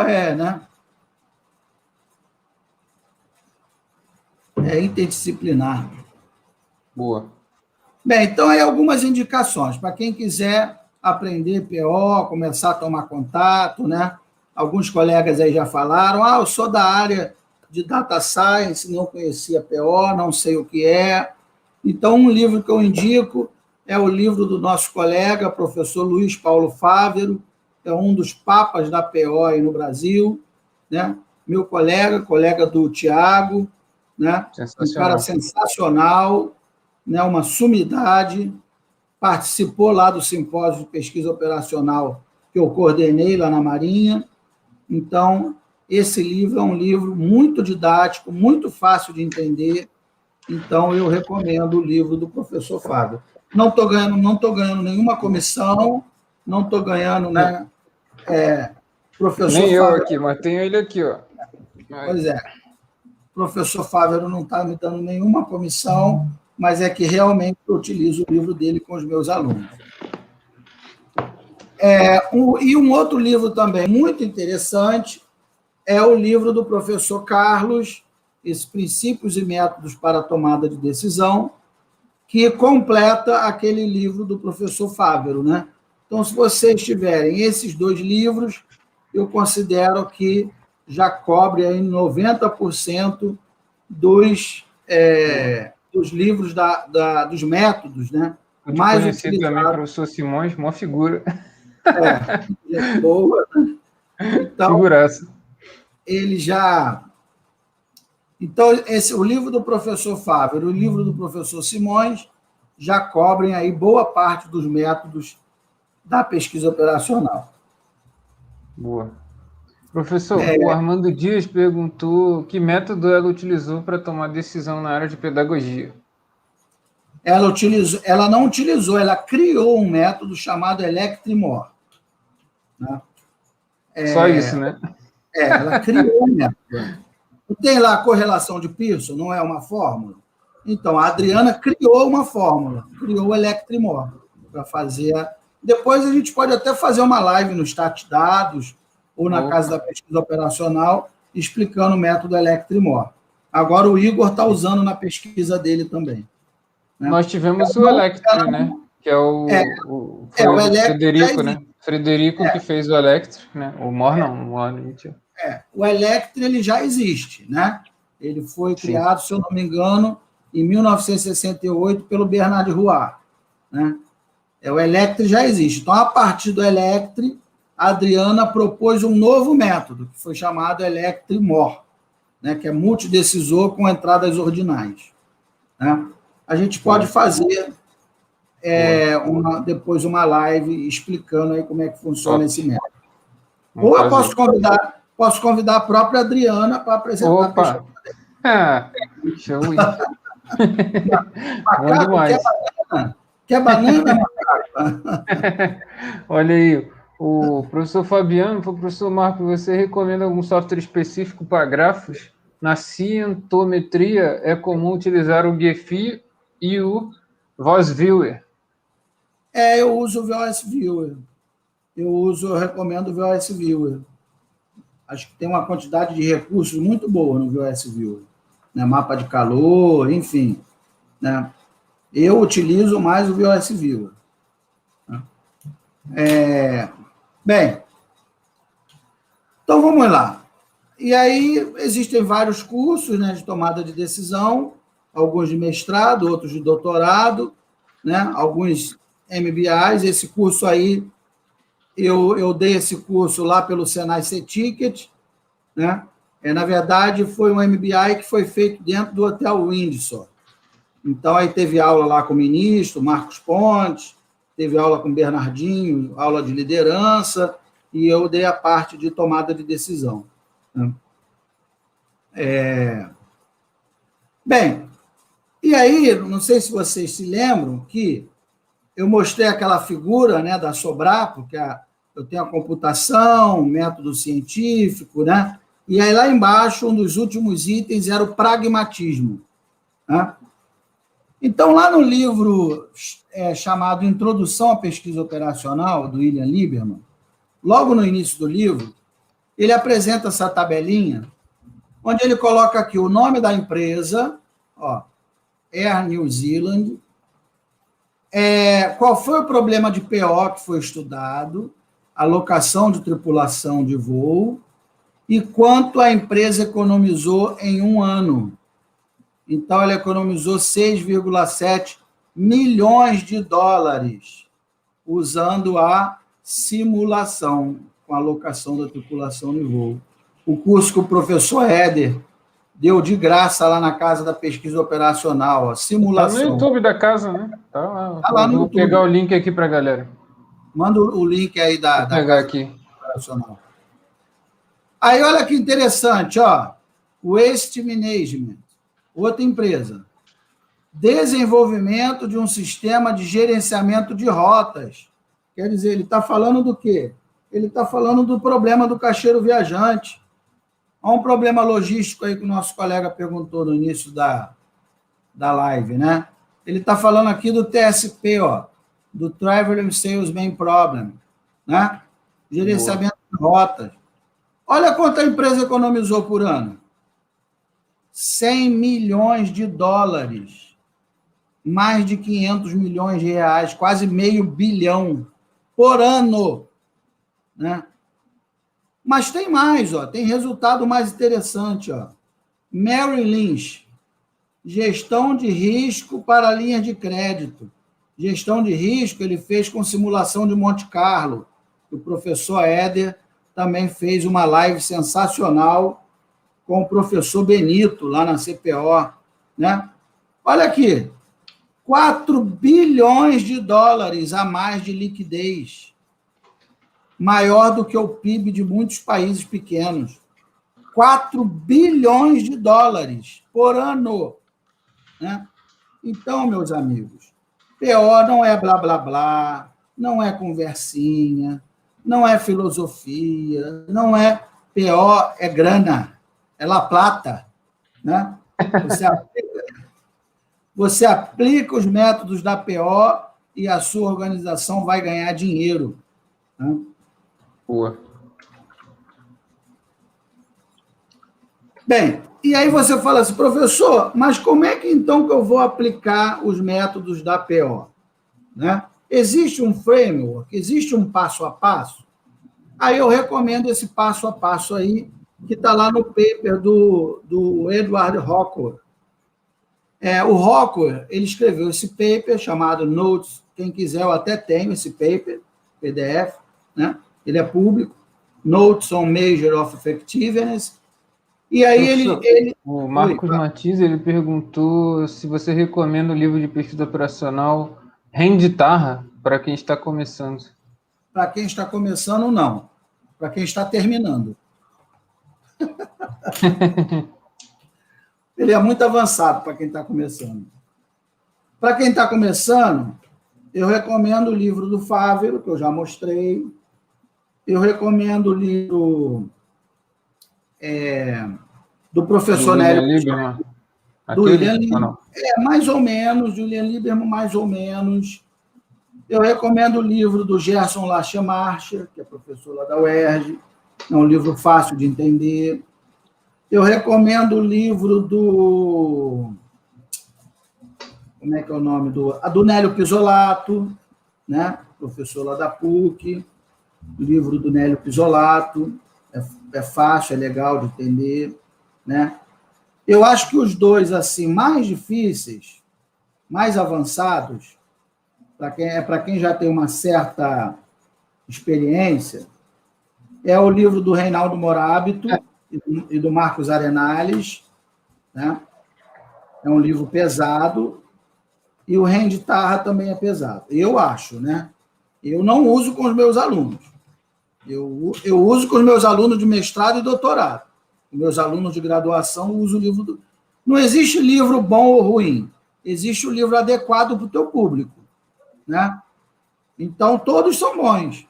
Speaker 2: é interdisciplinar.
Speaker 1: Boa.
Speaker 2: Bem, então, aí algumas indicações para quem quiser aprender PO, começar a tomar contato, né? Alguns colegas aí já falaram, eu sou da área de Data Science, não conhecia PO, não sei o que é. Então, um livro que eu indico é o livro do nosso colega, professor Luiz Paulo Fávero, é um dos papas da PO aí no Brasil, né? Meu colega do Tiago, né? Um cara sensacional, né? Uma sumidade, participou lá do simpósio de pesquisa operacional que eu coordenei lá na Marinha. Então, esse livro é um livro muito didático, muito fácil de entender. Então, eu recomendo o livro do professor Fábio. Não estou ganhando nenhuma comissão, não estou ganhando, né? Professor
Speaker 1: Nem eu
Speaker 2: Fábio,
Speaker 1: aqui, mas tenho ele aqui, ó.
Speaker 2: Pois é. O professor Fávero não está me dando nenhuma comissão, mas é que realmente eu utilizo o livro dele com os meus alunos. E um outro livro também muito interessante é o livro do professor Carlos, esses Princípios e Métodos para a Tomada de Decisão, que completa aquele livro do professor Fávero, né? Então, se vocês tiverem esses dois livros, eu considero que já cobre aí 90% dos livros dos métodos, né?
Speaker 1: Eu te
Speaker 2: Mais
Speaker 1: conheci
Speaker 2: utilizados.
Speaker 1: também, professor Simões, uma figura.
Speaker 2: Boa. Então,
Speaker 1: figuraça.
Speaker 2: Ele já... Então, o livro do professor Fávero e o livro do professor Simões já cobrem aí boa parte dos métodos da pesquisa operacional.
Speaker 1: Boa. Professor, o Armando Dias perguntou que método ela utilizou para tomar decisão na área de pedagogia.
Speaker 2: Ela não utilizou, ela criou um método chamado Electrimor. Né?
Speaker 1: Só isso, né?
Speaker 2: Ela criou um método. Tem lá a correlação de Pearson, não é uma fórmula? Então, a Adriana criou uma fórmula, criou o Electrimor para fazer. Depois a gente pode até fazer uma live no Stat Dados ou na Casa da Pesquisa Operacional explicando o método Electrimor. Agora o Igor está usando na pesquisa dele também. Né?
Speaker 1: Nós tivemos o Electri, né? Que é o Frederico, né? Frederico que fez o Electri, né? O Mor não, o Mor não tinha.
Speaker 2: O Electri ele já existe, né? Ele foi criado, se eu não me engano, em 1968 pelo Bernard Ruar, né? O Electri já existe. Então, a partir do Electri, a Adriana propôs um novo método, que foi chamado Electrimor, né? Que é multidecisor com entradas ordinais. Né? A gente pode fazer depois uma live explicando aí como é que funciona esse método. Ou eu posso convidar a própria Adriana para apresentar a pesquisa.
Speaker 1: Show!
Speaker 2: Bom demais. Quer banana, macaco?
Speaker 1: Olha aí, o professor Fabiano, professor Marco, você recomenda algum software específico para grafos? Na cientometria é comum utilizar o Gephi e o VOS-Viewer.
Speaker 2: Eu uso o VOS-Viewer. Eu recomendo o VOS-Viewer. Acho que tem uma quantidade de recursos muito boa no VOS-Viewer. Né? Mapa de calor, enfim. Né? Eu utilizo mais o VOS-Viewer. Bem, então vamos lá. E aí existem vários cursos, né, de tomada de decisão, alguns de mestrado, outros de doutorado, né, alguns MBAs. Esse curso aí eu dei esse curso lá pelo Senai C-Ticket, né? Na verdade, foi um MBA que foi feito dentro do Hotel Windsor. Então, aí teve aula lá com o ministro, Marcos Pontes, teve aula com o Bernardinho, aula de liderança, e eu dei a parte de tomada de decisão. Né? Bem, e aí, não sei se vocês se lembram que eu mostrei aquela figura, né, da Sobrar, porque eu tenho a computação, método científico, né? E aí lá embaixo, um dos últimos itens era o pragmatismo. Né? Então, lá no livro chamado Introdução à Pesquisa Operacional, do William Lieberman, logo no início do livro, ele apresenta essa tabelinha, onde ele coloca aqui o nome da empresa, ó, Air New Zealand, qual foi o problema de PO que foi estudado, alocação de tripulação de voo, e quanto a empresa economizou em um ano. Então, ela economizou 6,7 milhões de dólares usando a simulação, com a alocação da tripulação de voo. O curso que o professor Éder deu de graça lá na Casa da Pesquisa Operacional, ó, simulação.
Speaker 1: Tá no YouTube da casa, né? Tá
Speaker 2: lá no
Speaker 1: Vou
Speaker 2: YouTube.
Speaker 1: pegar o link aqui para a galera.
Speaker 2: Manda o link aí da
Speaker 1: pegar aqui.
Speaker 2: Operacional. Aí, olha que interessante, ó. Waste Management, outra empresa. Desenvolvimento de um sistema de gerenciamento de rotas. Quer dizer, ele está falando do quê? Ele está falando do problema do caixeiro viajante. Há um problema logístico aí que o nosso colega perguntou no início da live, né? Ele está falando aqui do TSP, ó, do Traveling Salesman Problem, né? Gerenciamento de rotas. Olha quanto a empresa economizou por ano. 100 milhões de dólares. Mais de 500 milhões de reais, quase meio bilhão por ano. Né? Mas tem mais, ó, tem resultado mais interessante. Ó. Merrill Lynch, gestão de risco para linhas de crédito. Gestão de risco ele fez com simulação de Monte Carlo. O professor Éder também fez uma live sensacional com o professor Benito, lá na CPO. Né? Olha aqui, 4 bilhões de dólares a mais de liquidez, maior do que o PIB de muitos países pequenos. 4 bilhões de dólares por ano. Né? Então, meus amigos, PO não é blá, blá, blá, não é conversinha, não é filosofia, não é... PO é grana, é La Plata. Né? Você aplica os métodos da PO e a sua organização vai ganhar dinheiro. Né?
Speaker 1: Boa.
Speaker 2: Bem, e aí você fala assim, professor, mas como é que então que eu vou aplicar os métodos da PO? Né? Existe um framework, existe um passo a passo? Aí eu recomendo esse passo a passo aí, que está lá no paper do Edward Hawker. O Hawker, ele escreveu esse paper chamado Notes, quem quiser, eu até tenho esse paper, PDF, né? Ele é público, Notes on Measure of Effectiveness, e aí ele...
Speaker 1: O Marcos Matias, ele perguntou se você recomenda o livro de pesquisa operacional Renditarra para quem está começando.
Speaker 2: Para quem está começando, não. Para quem está terminando. Ele é muito avançado para quem está começando. Para quem está começando, eu recomendo o livro do Fávero, que eu já mostrei. Eu recomendo o livro do professor Nélio
Speaker 1: Lieberman.
Speaker 2: Do William Lieberman. Mais ou menos, William Lieberman, mais ou menos. Eu recomendo o livro do Gerson Lachemarcher, que é professor lá da UERJ. É um livro fácil de entender. Eu recomendo o livro do... Como é que é o nome? Do Nélio Pisolato, né? Professor lá da PUC. O livro do Nélio Pisolato. É fácil, é legal de entender. Né? Eu acho que os dois assim, mais difíceis, mais avançados, para quem já tem uma certa experiência, é o livro do Reinaldo Morábito e do Marcos Arenales, né? É um livro pesado, e o Ren de Tarra também é pesado. Eu acho, né? Eu não uso com os meus alunos. Eu uso com os meus alunos de mestrado e doutorado. Os meus alunos de graduação usam o livro do... Não existe livro bom ou ruim. Existe o livro adequado para o teu público, né? Então, todos são bons.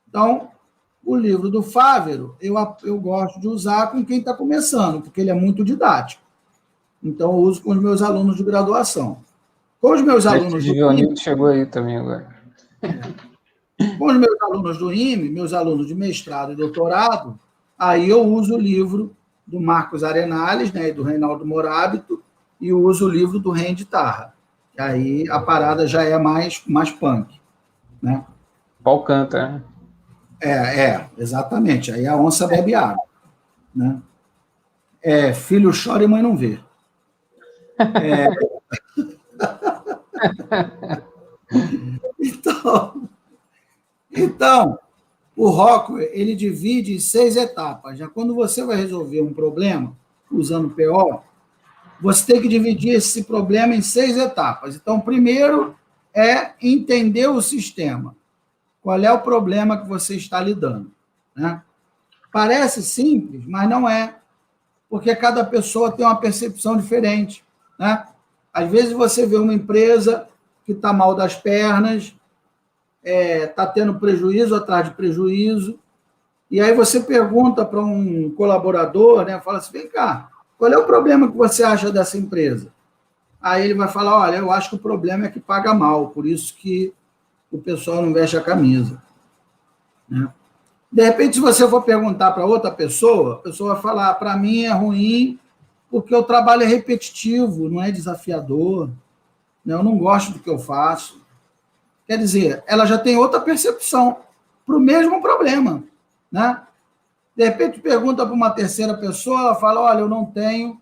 Speaker 2: Então, o livro do Fávero, eu gosto de usar com quem está começando, porque ele é muito didático. Então, eu uso com os meus alunos de graduação. Com os meus alunos do
Speaker 1: IME... chegou aí também agora.
Speaker 2: Com os meus alunos do IME, meus alunos de mestrado e doutorado, aí eu uso o livro do Marcos Arenales, né, e do Reinaldo Morábito, e eu uso o livro do Ren de Tarra. Aí a parada já é mais punk, né?
Speaker 1: Pau canta, né?
Speaker 2: Exatamente. Aí a onça bebe água, né? Filho chora e mãe não vê. Então, o Rockwell, ele divide em 6 etapas. Já quando você vai resolver um problema usando PO, você tem que dividir esse problema em 6 etapas. Então, primeiro é entender o sistema. Qual é o problema que você está lidando, né? Parece simples, mas não é, porque cada pessoa tem uma percepção diferente, né? Às vezes você vê uma empresa que está mal das pernas, está tendo prejuízo atrás de prejuízo, e aí você pergunta para um colaborador, né? Fala assim, vem cá, qual é o problema que você acha dessa empresa? Aí ele vai falar, olha, eu acho que o problema é que paga mal, por isso que o pessoal não veste a camisa, né? De repente, se você for perguntar para outra pessoa, a pessoa vai falar, para mim é ruim porque o trabalho é repetitivo, não é desafiador, né? Eu não gosto do que eu faço. Quer dizer, ela já tem outra percepção para o mesmo problema, né? De repente, pergunta para uma terceira pessoa, ela fala, olha, eu não tenho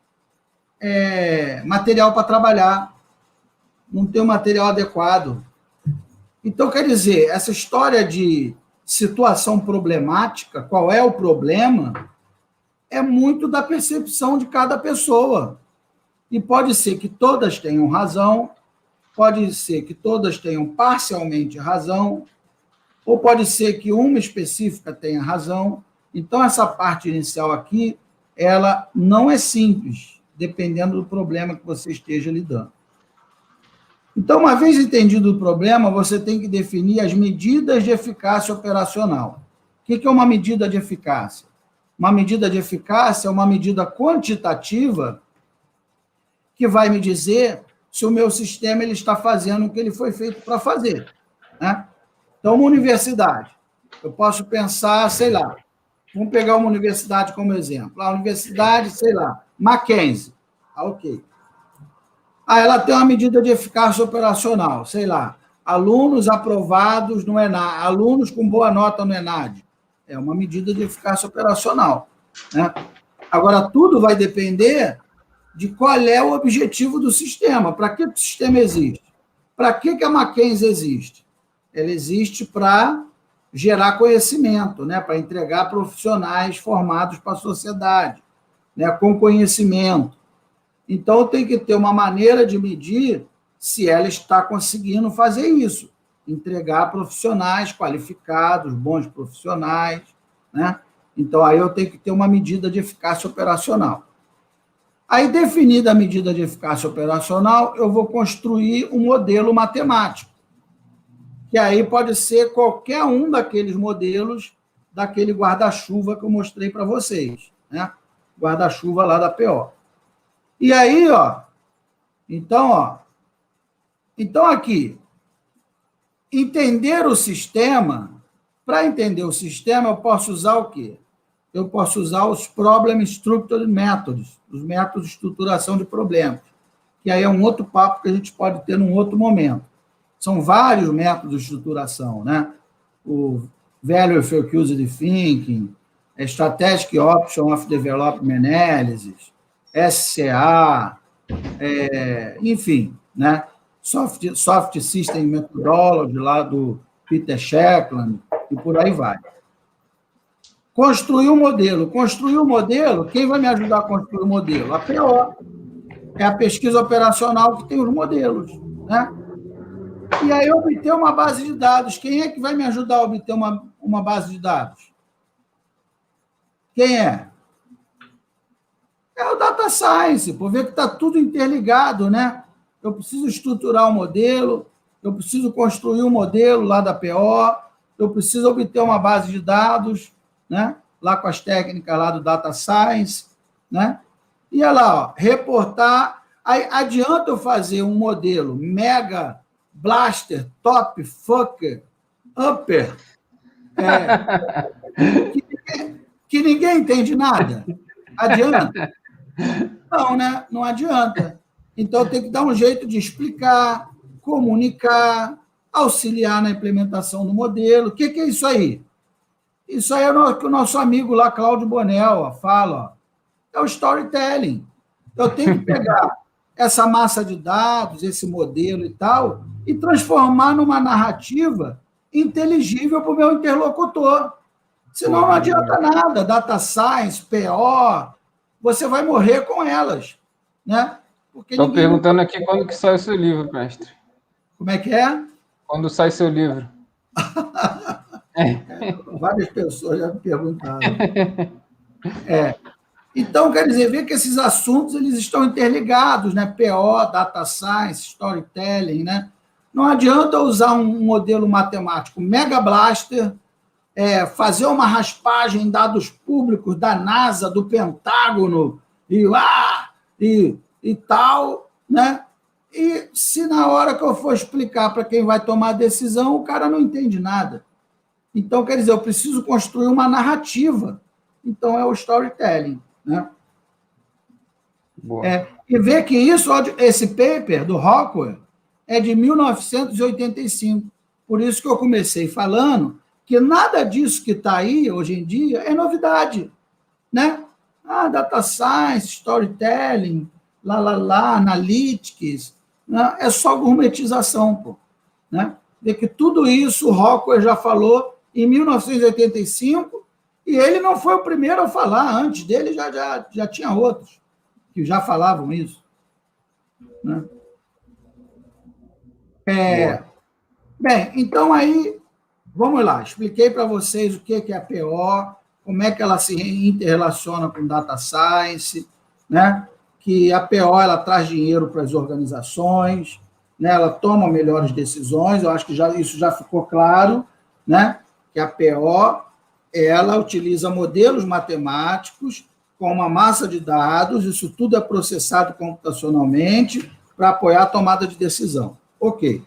Speaker 2: material para trabalhar, não tenho material adequado. Então, quer dizer, essa história de situação problemática, qual é o problema, é muito da percepção de cada pessoa. E pode ser que todas tenham razão, pode ser que todas tenham parcialmente razão, ou pode ser que uma específica tenha razão. Então, essa parte inicial aqui, ela não é simples, dependendo do problema que você esteja lidando. Então, uma vez entendido o problema, você tem que definir as medidas de eficácia operacional. O que é uma medida de eficácia? Uma medida de eficácia é uma medida quantitativa que vai me dizer se o meu sistema ele está fazendo o que ele foi feito para fazer, né? Então, uma universidade, eu posso pensar, sei lá, vamos pegar uma universidade como exemplo. A universidade, sei lá, Mackenzie. Ok. Ela tem uma medida de eficácia operacional, sei lá, alunos aprovados no ENAD, alunos com boa nota no ENAD. É uma medida de eficácia operacional, né? Agora, tudo vai depender de qual é o objetivo do sistema, para que o sistema existe. Para que a Mackenzie existe? Ela existe para gerar conhecimento, né? Para entregar profissionais formados para a sociedade, né? Com conhecimento. Então, tem que ter uma maneira de medir se ela está conseguindo fazer isso, entregar profissionais qualificados, bons profissionais, né? Então, aí eu tenho que ter uma medida de eficácia operacional. Aí, definida a medida de eficácia operacional, eu vou construir um modelo matemático, que aí pode ser qualquer um daqueles modelos daquele guarda-chuva que eu mostrei para vocês, né? Guarda-chuva lá da PO. E aí, então aqui, entender o sistema, para entender o sistema, eu posso usar o quê? Eu posso usar os Problem Structure Methods, os métodos de estruturação de problemas, que aí é um outro papo que a gente pode ter num outro momento. São vários métodos de estruturação, né? O Value Focused Thinking, Strategic Option of Development Analysis, SCA, enfim, né? Soft System Methodology, lá do Peter Shackland. E por aí vai. Construir um modelo. Construir um modelo, quem vai me ajudar a construir o modelo? A PO. É a pesquisa operacional que tem os modelos, né? E aí obter uma base de dados. Quem é que vai me ajudar a obter uma base de dados? Quem é? É o Data Science, por ver que está tudo interligado, né? Eu preciso estruturar um modelo, eu preciso construir um modelo lá da PO, eu preciso obter uma base de dados, né? Lá com as técnicas lá do Data Science, né? E olha lá, ó, reportar. Aí adianta eu fazer um modelo mega, blaster, top, fucker, upper, que ninguém entende nada. Adianta? Não, né? Não adianta. Então, tem que dar um jeito de explicar, comunicar, auxiliar na implementação do modelo. O que é isso aí? Isso aí é o que o nosso amigo lá, Cláudio Bonel, ó, fala. Ó. É o storytelling. Eu tenho que pegar essa massa de dados, esse modelo e tal, e transformar numa narrativa inteligível para o meu interlocutor. Senão não adianta nada. Data Science, PO, você vai morrer com elas, né?
Speaker 1: Estão perguntando aqui quando que sai o seu livro, mestre.
Speaker 2: Como é que é?
Speaker 1: Quando sai seu livro?
Speaker 2: Várias pessoas já me perguntaram. Então, quer dizer, ver que esses assuntos eles estão interligados, né? PO, Data Science, Storytelling, né? Não adianta usar um modelo matemático Mega Blaster, fazer uma raspagem em dados públicos da NASA, do Pentágono, e tal, né? E se na hora que eu for explicar para quem vai tomar a decisão, o cara não entende nada. Então, quer dizer, eu preciso construir uma narrativa. Então, é o storytelling, né? E ver que esse paper do Rockwell é de 1985. Por isso que eu comecei falando que nada disso que está aí hoje em dia é novidade, né? Data Science, Storytelling, Analytics, né? É só gourmetização, pô, né? De que tudo isso o Rockwell já falou em 1985 e ele não foi o primeiro a falar, antes dele já tinha outros que já falavam isso, né? Bem, então aí vamos lá, expliquei para vocês o que é a PO, como é que ela se interrelaciona com Data Science, né? Que a PO ela traz dinheiro para as organizações, né? Ela toma melhores decisões, eu acho que isso já ficou claro, né? Que a PO ela utiliza modelos matemáticos com uma massa de dados, isso tudo é processado computacionalmente para apoiar a tomada de decisão. Ok,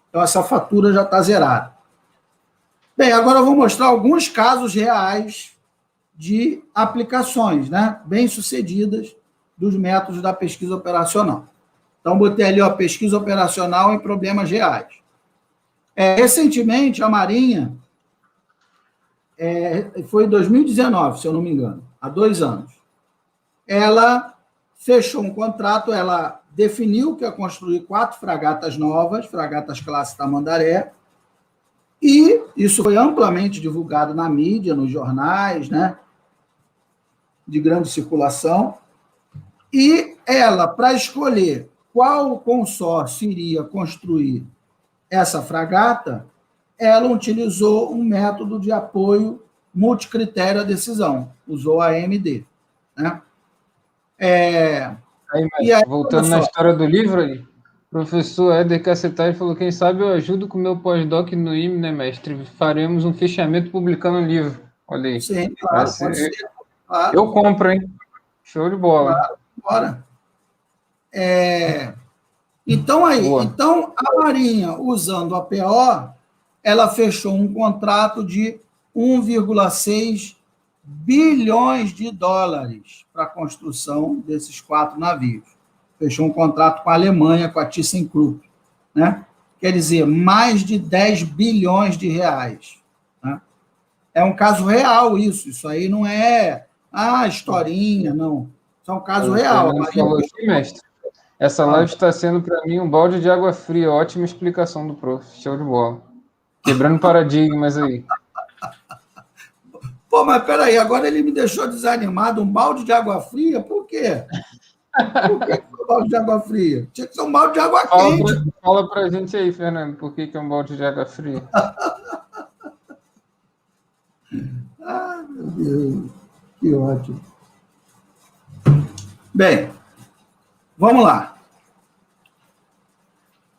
Speaker 2: então essa fatura já está zerada. Bem, agora eu vou mostrar alguns casos reais de aplicações, né, bem-sucedidas dos métodos da pesquisa operacional. Então, botei ali, pesquisa operacional em problemas reais. Recentemente, a Marinha, foi em 2019, se eu não me engano, há 2 anos, ela fechou um contrato, ela definiu que ia construir 4 fragatas novas, fragatas classe Tamandaré, e isso foi amplamente divulgado na mídia, nos jornais, né, de grande circulação, e ela, para escolher qual consórcio iria construir essa fragata, ela utilizou um método de apoio multicritério à decisão, usou a AMD, né?
Speaker 1: Voltando na história do livro aí, o professor Éder Cacetari falou, quem sabe eu ajudo com o meu pós-doc no IME, né, mestre? Faremos um fechamento publicando o livro. Olha aí.
Speaker 2: Sim, claro, pode ser. Claro.
Speaker 1: Eu compro, hein? Show de bola.
Speaker 2: Claro, bora. Então, a Marinha, usando a PO, ela fechou um contrato de 1,6 bilhões de dólares para a construção desses 4 navios. Fechou um contrato com a Alemanha, com a ThyssenKrupp, né? Quer dizer, mais de 10 bilhões de reais. Né? É um caso real isso aí não é historinha, não. Isso é um caso real.
Speaker 1: Falou aqui, mestre. Essa live está sendo, para mim, um balde de água fria. Ótima explicação do prof. Show de bola. Quebrando paradigmas aí.
Speaker 2: Pô, mas peraí, agora ele me deixou desanimado. Um balde de água fria? Por quê? Por que um balde de água fria? Tinha que ser um balde de água quente.
Speaker 1: Fala pra gente aí, Fernando, por que é um balde de água fria?
Speaker 2: Ah, meu Deus, que ótimo. Bem, vamos lá.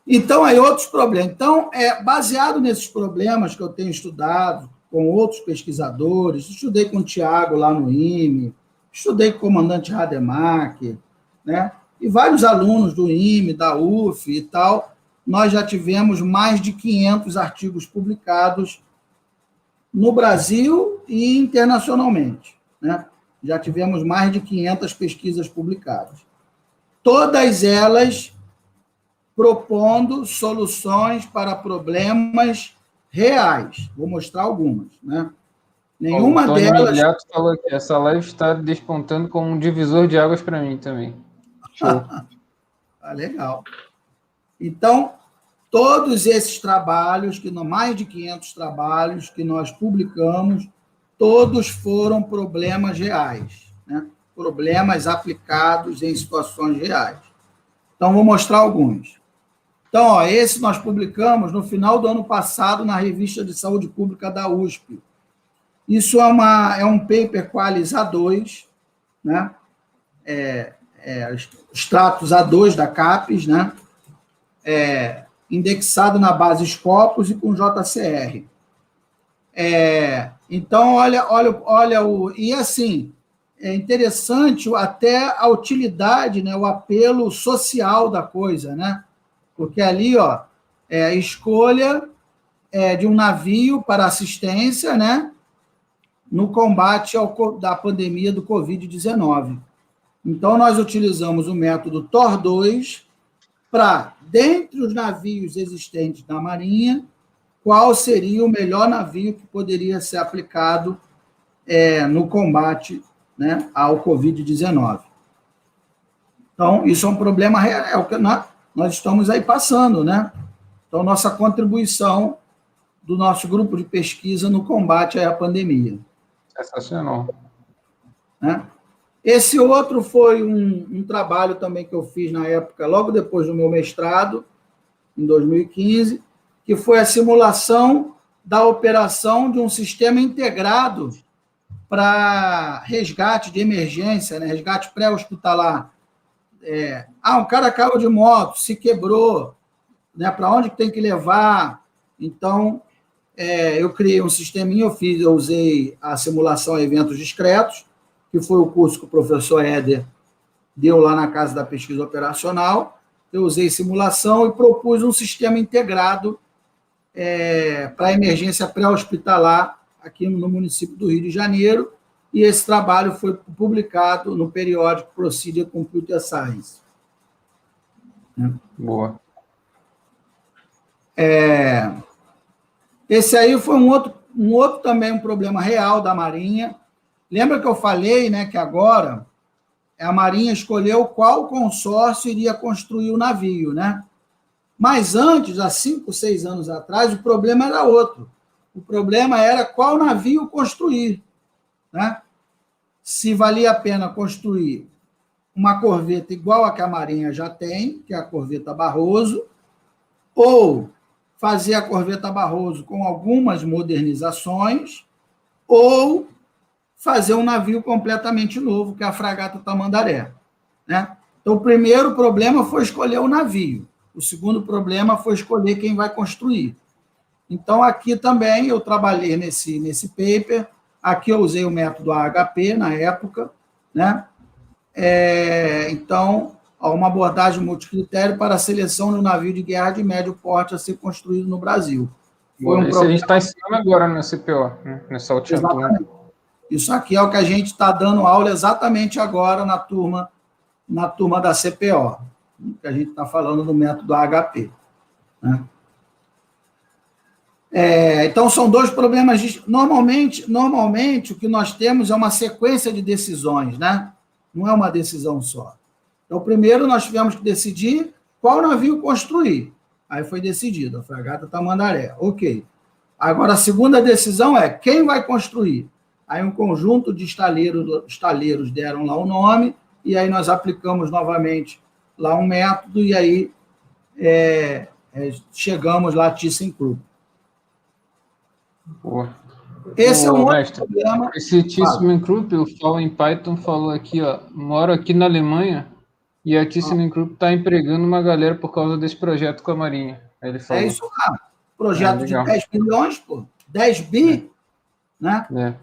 Speaker 2: Então, aí outros problemas. Então, baseado nesses problemas que eu tenho estudado com outros pesquisadores, estudei com o Tiago lá no IME, estudei com o comandante Rademacher, né? E vários alunos do IME, da UF e tal, nós já tivemos mais de 500 artigos publicados no Brasil e internacionalmente, né? Já tivemos mais de 500 pesquisas publicadas. Todas elas propondo soluções para problemas reais. Vou mostrar algumas, né? Nenhuma
Speaker 1: o Tony
Speaker 2: delas...
Speaker 1: Migliato falou que essa live está despontando como um divisor de águas para mim também. Show.
Speaker 2: Legal. Então, todos esses trabalhos, mais de 500 trabalhos que nós publicamos, todos foram problemas reais, né? Problemas aplicados em situações reais. Então, vou mostrar alguns. Então, esse nós publicamos no final do ano passado na Revista de Saúde Pública da USP. Isso é um paper Qualis A2, né? Extratos A2 da CAPES, né? Indexado na base Scopus e com JCR. Então, olha e assim, é interessante até a utilidade, né? O apelo social da coisa, né? Porque ali, escolha de um navio para assistência, né, no combate da pandemia do Covid-19. Então, nós utilizamos o método TOR-2 para, dentre os navios existentes da Marinha, qual seria o melhor navio que poderia ser aplicado no combate, né, ao Covid-19. Então, isso é um problema real, é o que nós estamos aí passando, né? Então, nossa contribuição do nosso grupo de pesquisa no combate à pandemia.
Speaker 1: Sensacional.
Speaker 2: Né? Esse outro foi um trabalho também que eu fiz na época, logo depois do meu mestrado, em 2015, que foi a simulação da operação de um sistema integrado para resgate de emergência, né? Resgate pré-hospitalar. Um cara caiu de moto, se quebrou, né? Para onde tem que levar? Então, eu criei um sisteminha, eu usei a simulação a eventos discretos, que foi o curso que o professor Éder deu lá na Casa da Pesquisa Operacional. Eu usei simulação e propus um sistema integrado para emergência pré-hospitalar aqui no município do Rio de Janeiro, e esse trabalho foi publicado no periódico Procedure Computer Science.
Speaker 1: Boa.
Speaker 2: Esse aí foi um outro também um problema real da Marinha. Lembra que eu falei, né, que agora a Marinha escolheu qual consórcio iria construir o navio, né? Mas antes, há 5, 6 anos atrás, o problema era outro. O problema era qual navio construir, né? Se valia a pena construir uma corveta igual a que a Marinha já tem, que é a corveta Barroso, ou fazer a corveta Barroso com algumas modernizações, ou fazer um navio completamente novo, que é a fragata Tamandaré, né? Então, o primeiro problema foi escolher o navio. O segundo problema foi escolher quem vai construir. Então, aqui também eu trabalhei nesse paper. Aqui eu usei o método AHP na época, né? Então, uma abordagem multicritério para a seleção de um navio de guerra de médio porte a ser construído no Brasil.
Speaker 1: Isso a gente está ensinando agora no CPO, né? Nessa última turma.
Speaker 2: Isso aqui é o que a gente está dando aula exatamente agora na turma da CPO, que a gente está falando do método AHP. Né? Então, são dois problemas. Normalmente, o que nós temos é uma sequência de decisões, né? Não é uma decisão só. Então, primeiro, nós tivemos que decidir qual navio construir. Aí foi decidido, a fragata Tamandaré. Ok. Agora, a segunda decisão é quem vai construir. Aí um conjunto de estaleiros deram lá o nome, e aí nós aplicamos novamente lá um método, e aí chegamos lá a ThyssenKrupp. Esse é um outro
Speaker 1: mestre,
Speaker 2: problema.
Speaker 1: esse ThyssenKrupp, o Fall em Python falou aqui, ó, moro aqui na Alemanha e a ThyssenKrupp está empregando uma galera por causa desse projeto com a Marinha. Ele falou.
Speaker 2: É isso lá. Projeto de 10 bilhões, pô. 10 bi, né?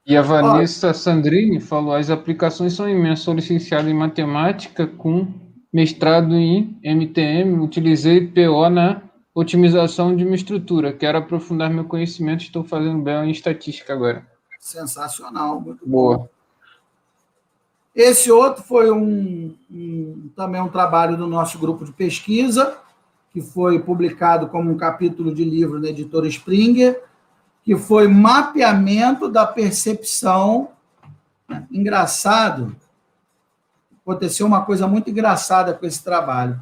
Speaker 1: E a Vanessa Sandrini falou, as aplicações são imensas, sou licenciado em matemática com mestrado em MTM, utilizei PO na otimização de uma estrutura, quero aprofundar meu conhecimento, estou fazendo bem em estatística agora.
Speaker 2: Sensacional, muito
Speaker 1: boa.
Speaker 2: Bom. Esse outro foi também um trabalho do nosso grupo de pesquisa, que foi publicado como um capítulo de livro na editora Springer, que foi mapeamento da percepção. Engraçado, aconteceu uma coisa muito engraçada com esse trabalho.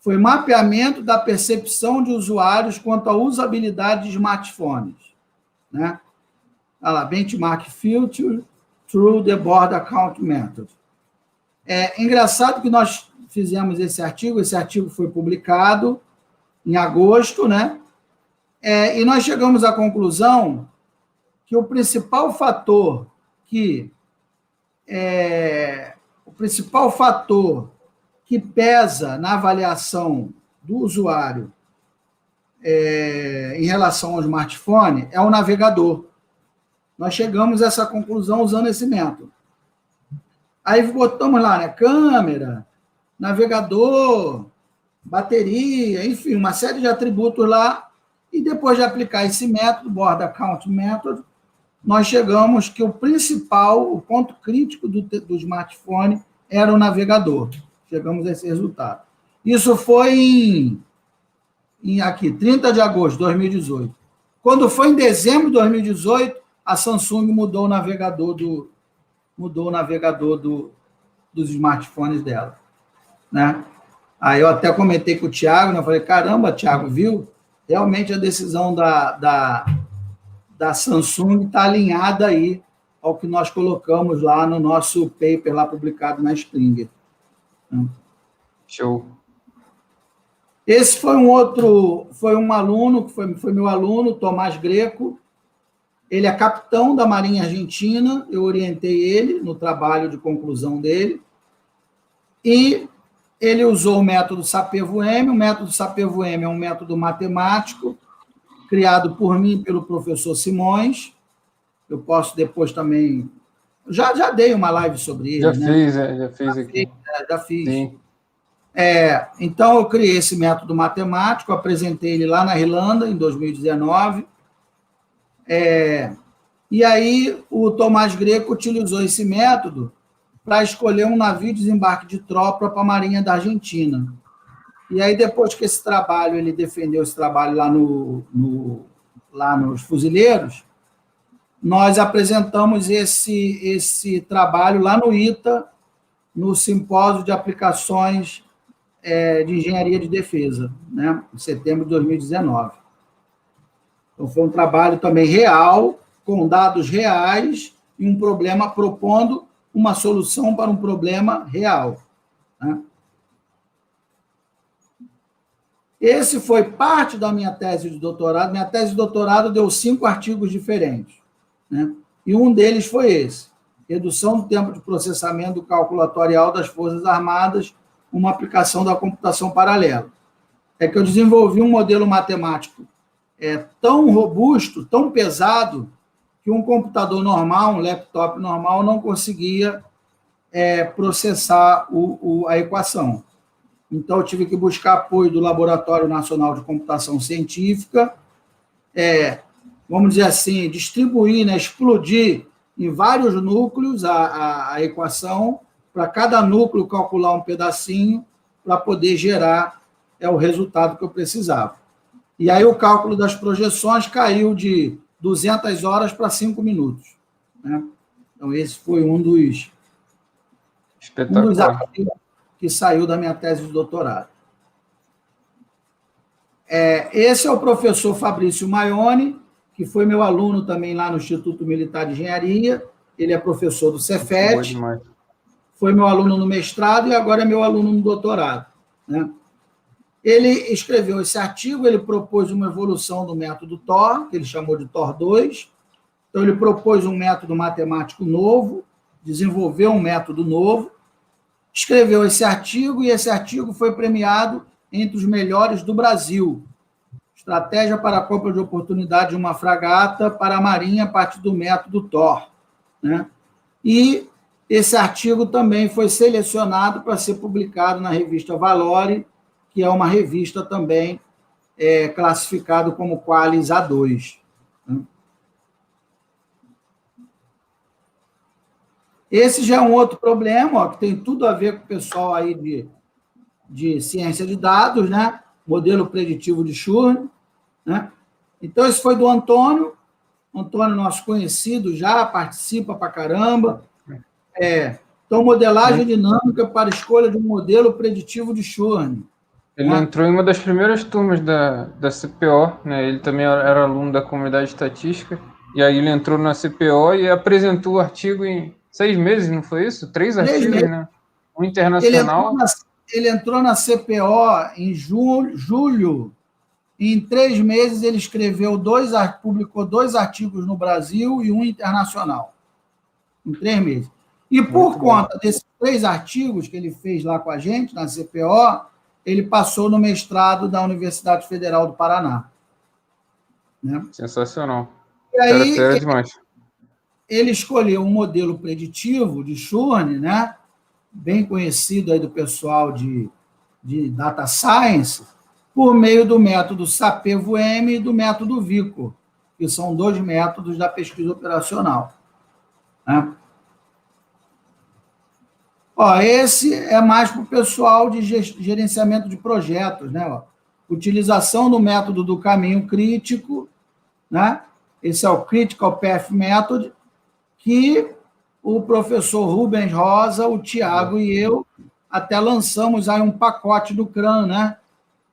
Speaker 2: Foi mapeamento da percepção de usuários quanto à usabilidade de smartphones, né? Olha lá, benchmark filter through the board account method. É engraçado que nós fizemos esse artigo foi publicado em agosto, né? E nós chegamos à conclusão que o principal fator que pesa na avaliação do usuário em relação ao smartphone é o navegador. Nós chegamos a essa conclusão usando esse método. Aí botamos lá, né? Câmera, navegador, bateria, enfim, uma série de atributos lá, e depois de aplicar esse método, Board Account Method, nós chegamos que o principal, o ponto crítico do smartphone era o navegador. Chegamos a esse resultado. Isso foi aqui, 30 de agosto de 2018. Quando foi em dezembro de 2018, a Samsung mudou o navegador dos smartphones dela, né? Aí eu até comentei com o Thiago, né? Eu falei, caramba, Thiago, viu? Realmente a decisão da Samsung está alinhada aí ao que nós colocamos lá no nosso paper lá publicado na Springer.
Speaker 1: Show.
Speaker 2: Esse foi um aluno, que foi meu aluno, Tomás Greco. Ele é capitão da Marinha Argentina, eu orientei ele no trabalho de conclusão dele, e ele usou o método Sapevo-M. O método Sapevo-M é um método matemático, criado por mim e pelo professor Simões. Eu posso depois também... Já dei uma live sobre ele,
Speaker 1: Já fez aqui.
Speaker 2: Já fiz.
Speaker 1: Sim.
Speaker 2: Então, eu criei esse método matemático, apresentei ele lá na Irlanda, em 2019, e aí o Tomás Greco utilizou esse método para escolher um navio de desembarque de tropa para a Marinha da Argentina. E aí, depois que ele defendeu esse trabalho lá nos Fuzileiros, nós apresentamos esse trabalho lá no ITA, no Simpósio de Aplicações de Engenharia de Defesa, né, em setembro de 2019. Então, foi um trabalho também real, com dados reais, e um problema propondo uma solução para um problema real, né? Esse foi parte da minha tese de doutorado. Minha tese de doutorado deu 5 artigos diferentes, né? E um deles foi esse: redução do tempo de processamento do cálculo atuarial das Forças Armadas, uma aplicação da computação paralela. É que eu desenvolvi um modelo matemático tão robusto, tão pesado, que um computador normal, um laptop normal, não conseguia processar a equação. Então, eu tive que buscar apoio do Laboratório Nacional de Computação Científica, vamos dizer assim, distribuir, né, explodir em vários núcleos a equação, para cada núcleo calcular um pedacinho, para poder gerar o resultado que eu precisava. E aí o cálculo das projeções caiu de 200 horas para 5 minutos. Né? Então, esse foi um dos artigos que saiu da minha tese de doutorado. Esse é o professor Fabrício Maione, que foi meu aluno também lá no Instituto Militar de Engenharia, ele é professor do Cefet, foi meu aluno no mestrado e agora é meu aluno no doutorado, né? Ele escreveu esse artigo, ele propôs uma evolução do método TOR, que ele chamou de TOR 2. Então, ele propôs um método matemático novo, desenvolveu um método novo, escreveu esse artigo, e esse artigo foi premiado entre os melhores do Brasil. Estratégia para a compra de oportunidade de uma fragata para a Marinha a partir do método TOR, né? E esse artigo também foi selecionado para ser publicado na revista Valore, que é uma revista também classificada como Qualis A2. Esse já é um outro problema, ó, que tem tudo a ver com o pessoal aí de ciência de dados, né? Modelo preditivo de Churn, né? Então, esse foi do Antônio. Antônio, nosso conhecido, já participa pra caramba. Então, modelagem dinâmica para escolha de um modelo preditivo de Churn.
Speaker 1: Ele entrou em uma das primeiras turmas da CPO, né? Ele também era aluno da comunidade estatística, e aí ele entrou na CPO e apresentou o artigo em 6 meses, não foi isso? 3 artigos, né? Um internacional.
Speaker 2: Ele entrou na CPO em julho, e em 3 meses ele publicou 2 artigos no Brasil e um internacional. Em 3 meses. E por conta desses 3 artigos que ele fez lá com a gente, na CPO, ele passou no mestrado da Universidade Federal do Paraná. Né?
Speaker 1: Sensacional.
Speaker 2: E aí, demais. Ele escolheu um modelo preditivo de Churn, né? Bem conhecido aí do pessoal de Data Science, por meio do método SAPEVO-M e do método VICO, que são 2 métodos da pesquisa operacional. Né? Ó, esse é mais para o pessoal de gerenciamento de projetos, né? Ó, utilização do método do caminho crítico, né? Esse é o Critical Path Method, que o professor Rubens Rosa, o Tiago e eu até lançamos aí um pacote do CRAN, né?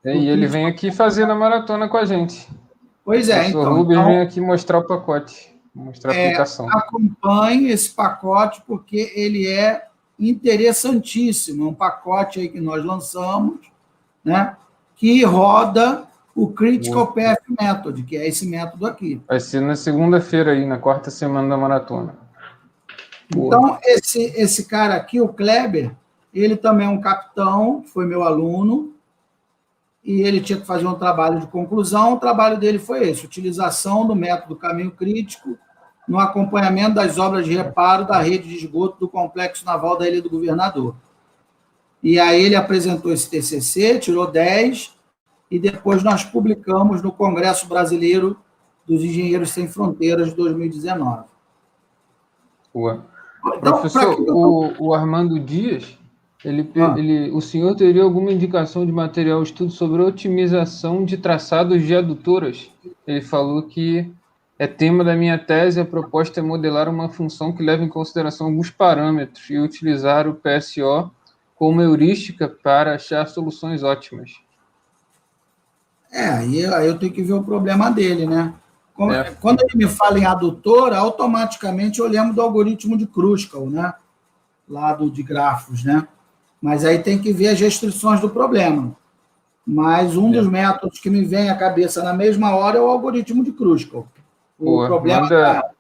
Speaker 1: E ele vem aqui fazer na maratona com a gente.
Speaker 2: Pois é,
Speaker 1: então. O Rubens vem aqui mostrar o pacote, mostrar a aplicação.
Speaker 2: Acompanhe esse pacote, porque ele é interessantíssimo. É um pacote aí que nós lançamos, né? Que roda o Critical Path Method, que é esse método aqui.
Speaker 1: Vai ser na segunda-feira aí, na 4ª semana da maratona.
Speaker 2: Então, esse cara aqui, o Kleber, ele também é um capitão, foi meu aluno, e ele tinha que fazer um trabalho de conclusão. O trabalho dele foi esse: utilização do método caminho crítico no acompanhamento das obras de reparo da rede de esgoto do Complexo Naval da Ilha do Governador. E aí ele apresentou esse TCC, tirou 10, e depois nós publicamos no Congresso Brasileiro dos Engenheiros Sem Fronteiras de 2019.
Speaker 1: Boa. Então, professor, o Armando Dias, o senhor teria alguma indicação de material estudo sobre otimização de traçados de adutoras? Ele falou que é tema da minha tese, a proposta é modelar uma função que leva em consideração alguns parâmetros e utilizar o PSO como heurística para achar soluções ótimas.
Speaker 2: Aí eu tenho que ver o problema dele, né? Quando ele me fala em adutora, automaticamente eu lembro do algoritmo de Kruskal, né? Lá de grafos, né? Mas aí tem que ver as restrições do problema. Mas um dos métodos que me vem à cabeça na mesma hora é o algoritmo de Kruskal.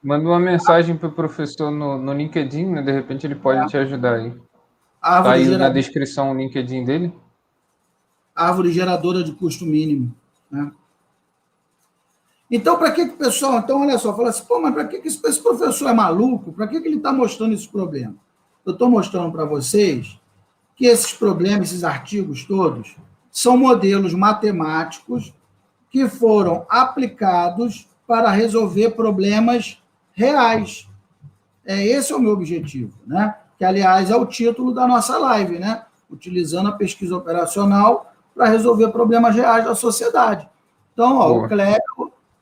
Speaker 1: Manda uma mensagem para o professor no LinkedIn, né? De repente ele pode te ajudar aí. Está aí na descrição o LinkedIn dele.
Speaker 2: Árvore geradora de custo mínimo. Né? Então, para que o pessoal... Então, olha só, fala assim, mas para que esse professor é maluco? Para que ele está mostrando esse problema? Eu estou mostrando para vocês que esses problemas, esses artigos todos, são modelos matemáticos que foram aplicados para resolver problemas reais. Esse é o meu objetivo, né? Que, aliás, é o título da nossa live, né? Utilizando a pesquisa operacional para resolver problemas reais da sociedade. Então, ó,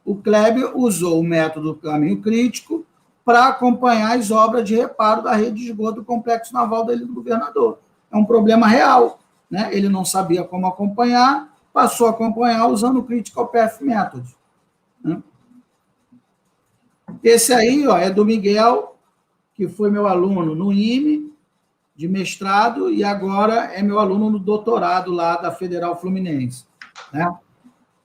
Speaker 2: o Kleber usou o método do caminho crítico para acompanhar as obras de reparo da rede de esgoto do Complexo Naval da Ilha do Governador. É um problema real, né? Ele não sabia como acompanhar, passou a acompanhar usando o Critical Path Method. Né? Esse aí, ó, é do Miguel, que foi meu aluno no IME, de mestrado, e agora é meu aluno no doutorado lá da Federal Fluminense, né?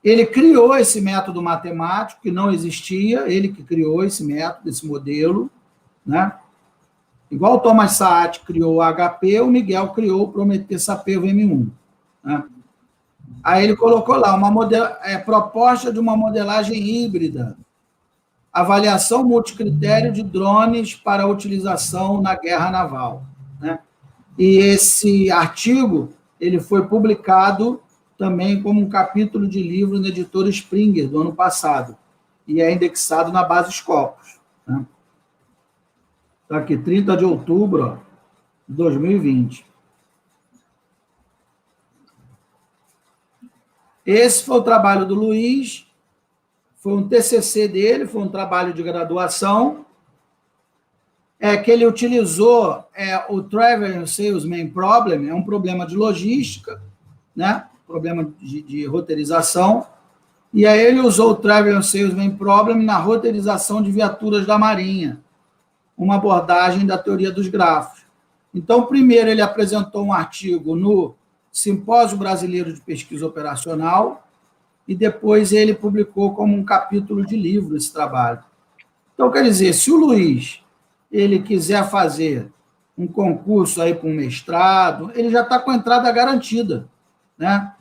Speaker 2: Ele criou esse método matemático, que não existia, ele que criou esse método, esse modelo, né? Igual o Thomas Saat criou o HP, o Miguel criou o Prometeu-Sapeu VM1, né? Aí ele colocou lá proposta de uma modelagem híbrida, avaliação multicritério de drones para utilização na guerra naval, né? E esse artigo ele foi publicado também como um capítulo de livro na editora Springer, do ano passado, e é indexado na base Scopus, né? Está aqui, 30 de outubro, ó, de 2020. Esse foi o trabalho do Luiz, foi um TCC dele, foi um trabalho de graduação, que ele utilizou o Travel Salesman Problem, é um problema de logística, né? Problema de roteirização, e aí ele usou o Travel Salesman Problem na roteirização de viaturas da Marinha, uma abordagem da teoria dos grafos. Então, primeiro ele apresentou um artigo no Simpósio Brasileiro de Pesquisa Operacional, e depois ele publicou como um capítulo de livro esse trabalho. Então, quer dizer, se o Luiz ele quiser fazer um concurso aí para um mestrado, ele já está com a entrada garantida, né?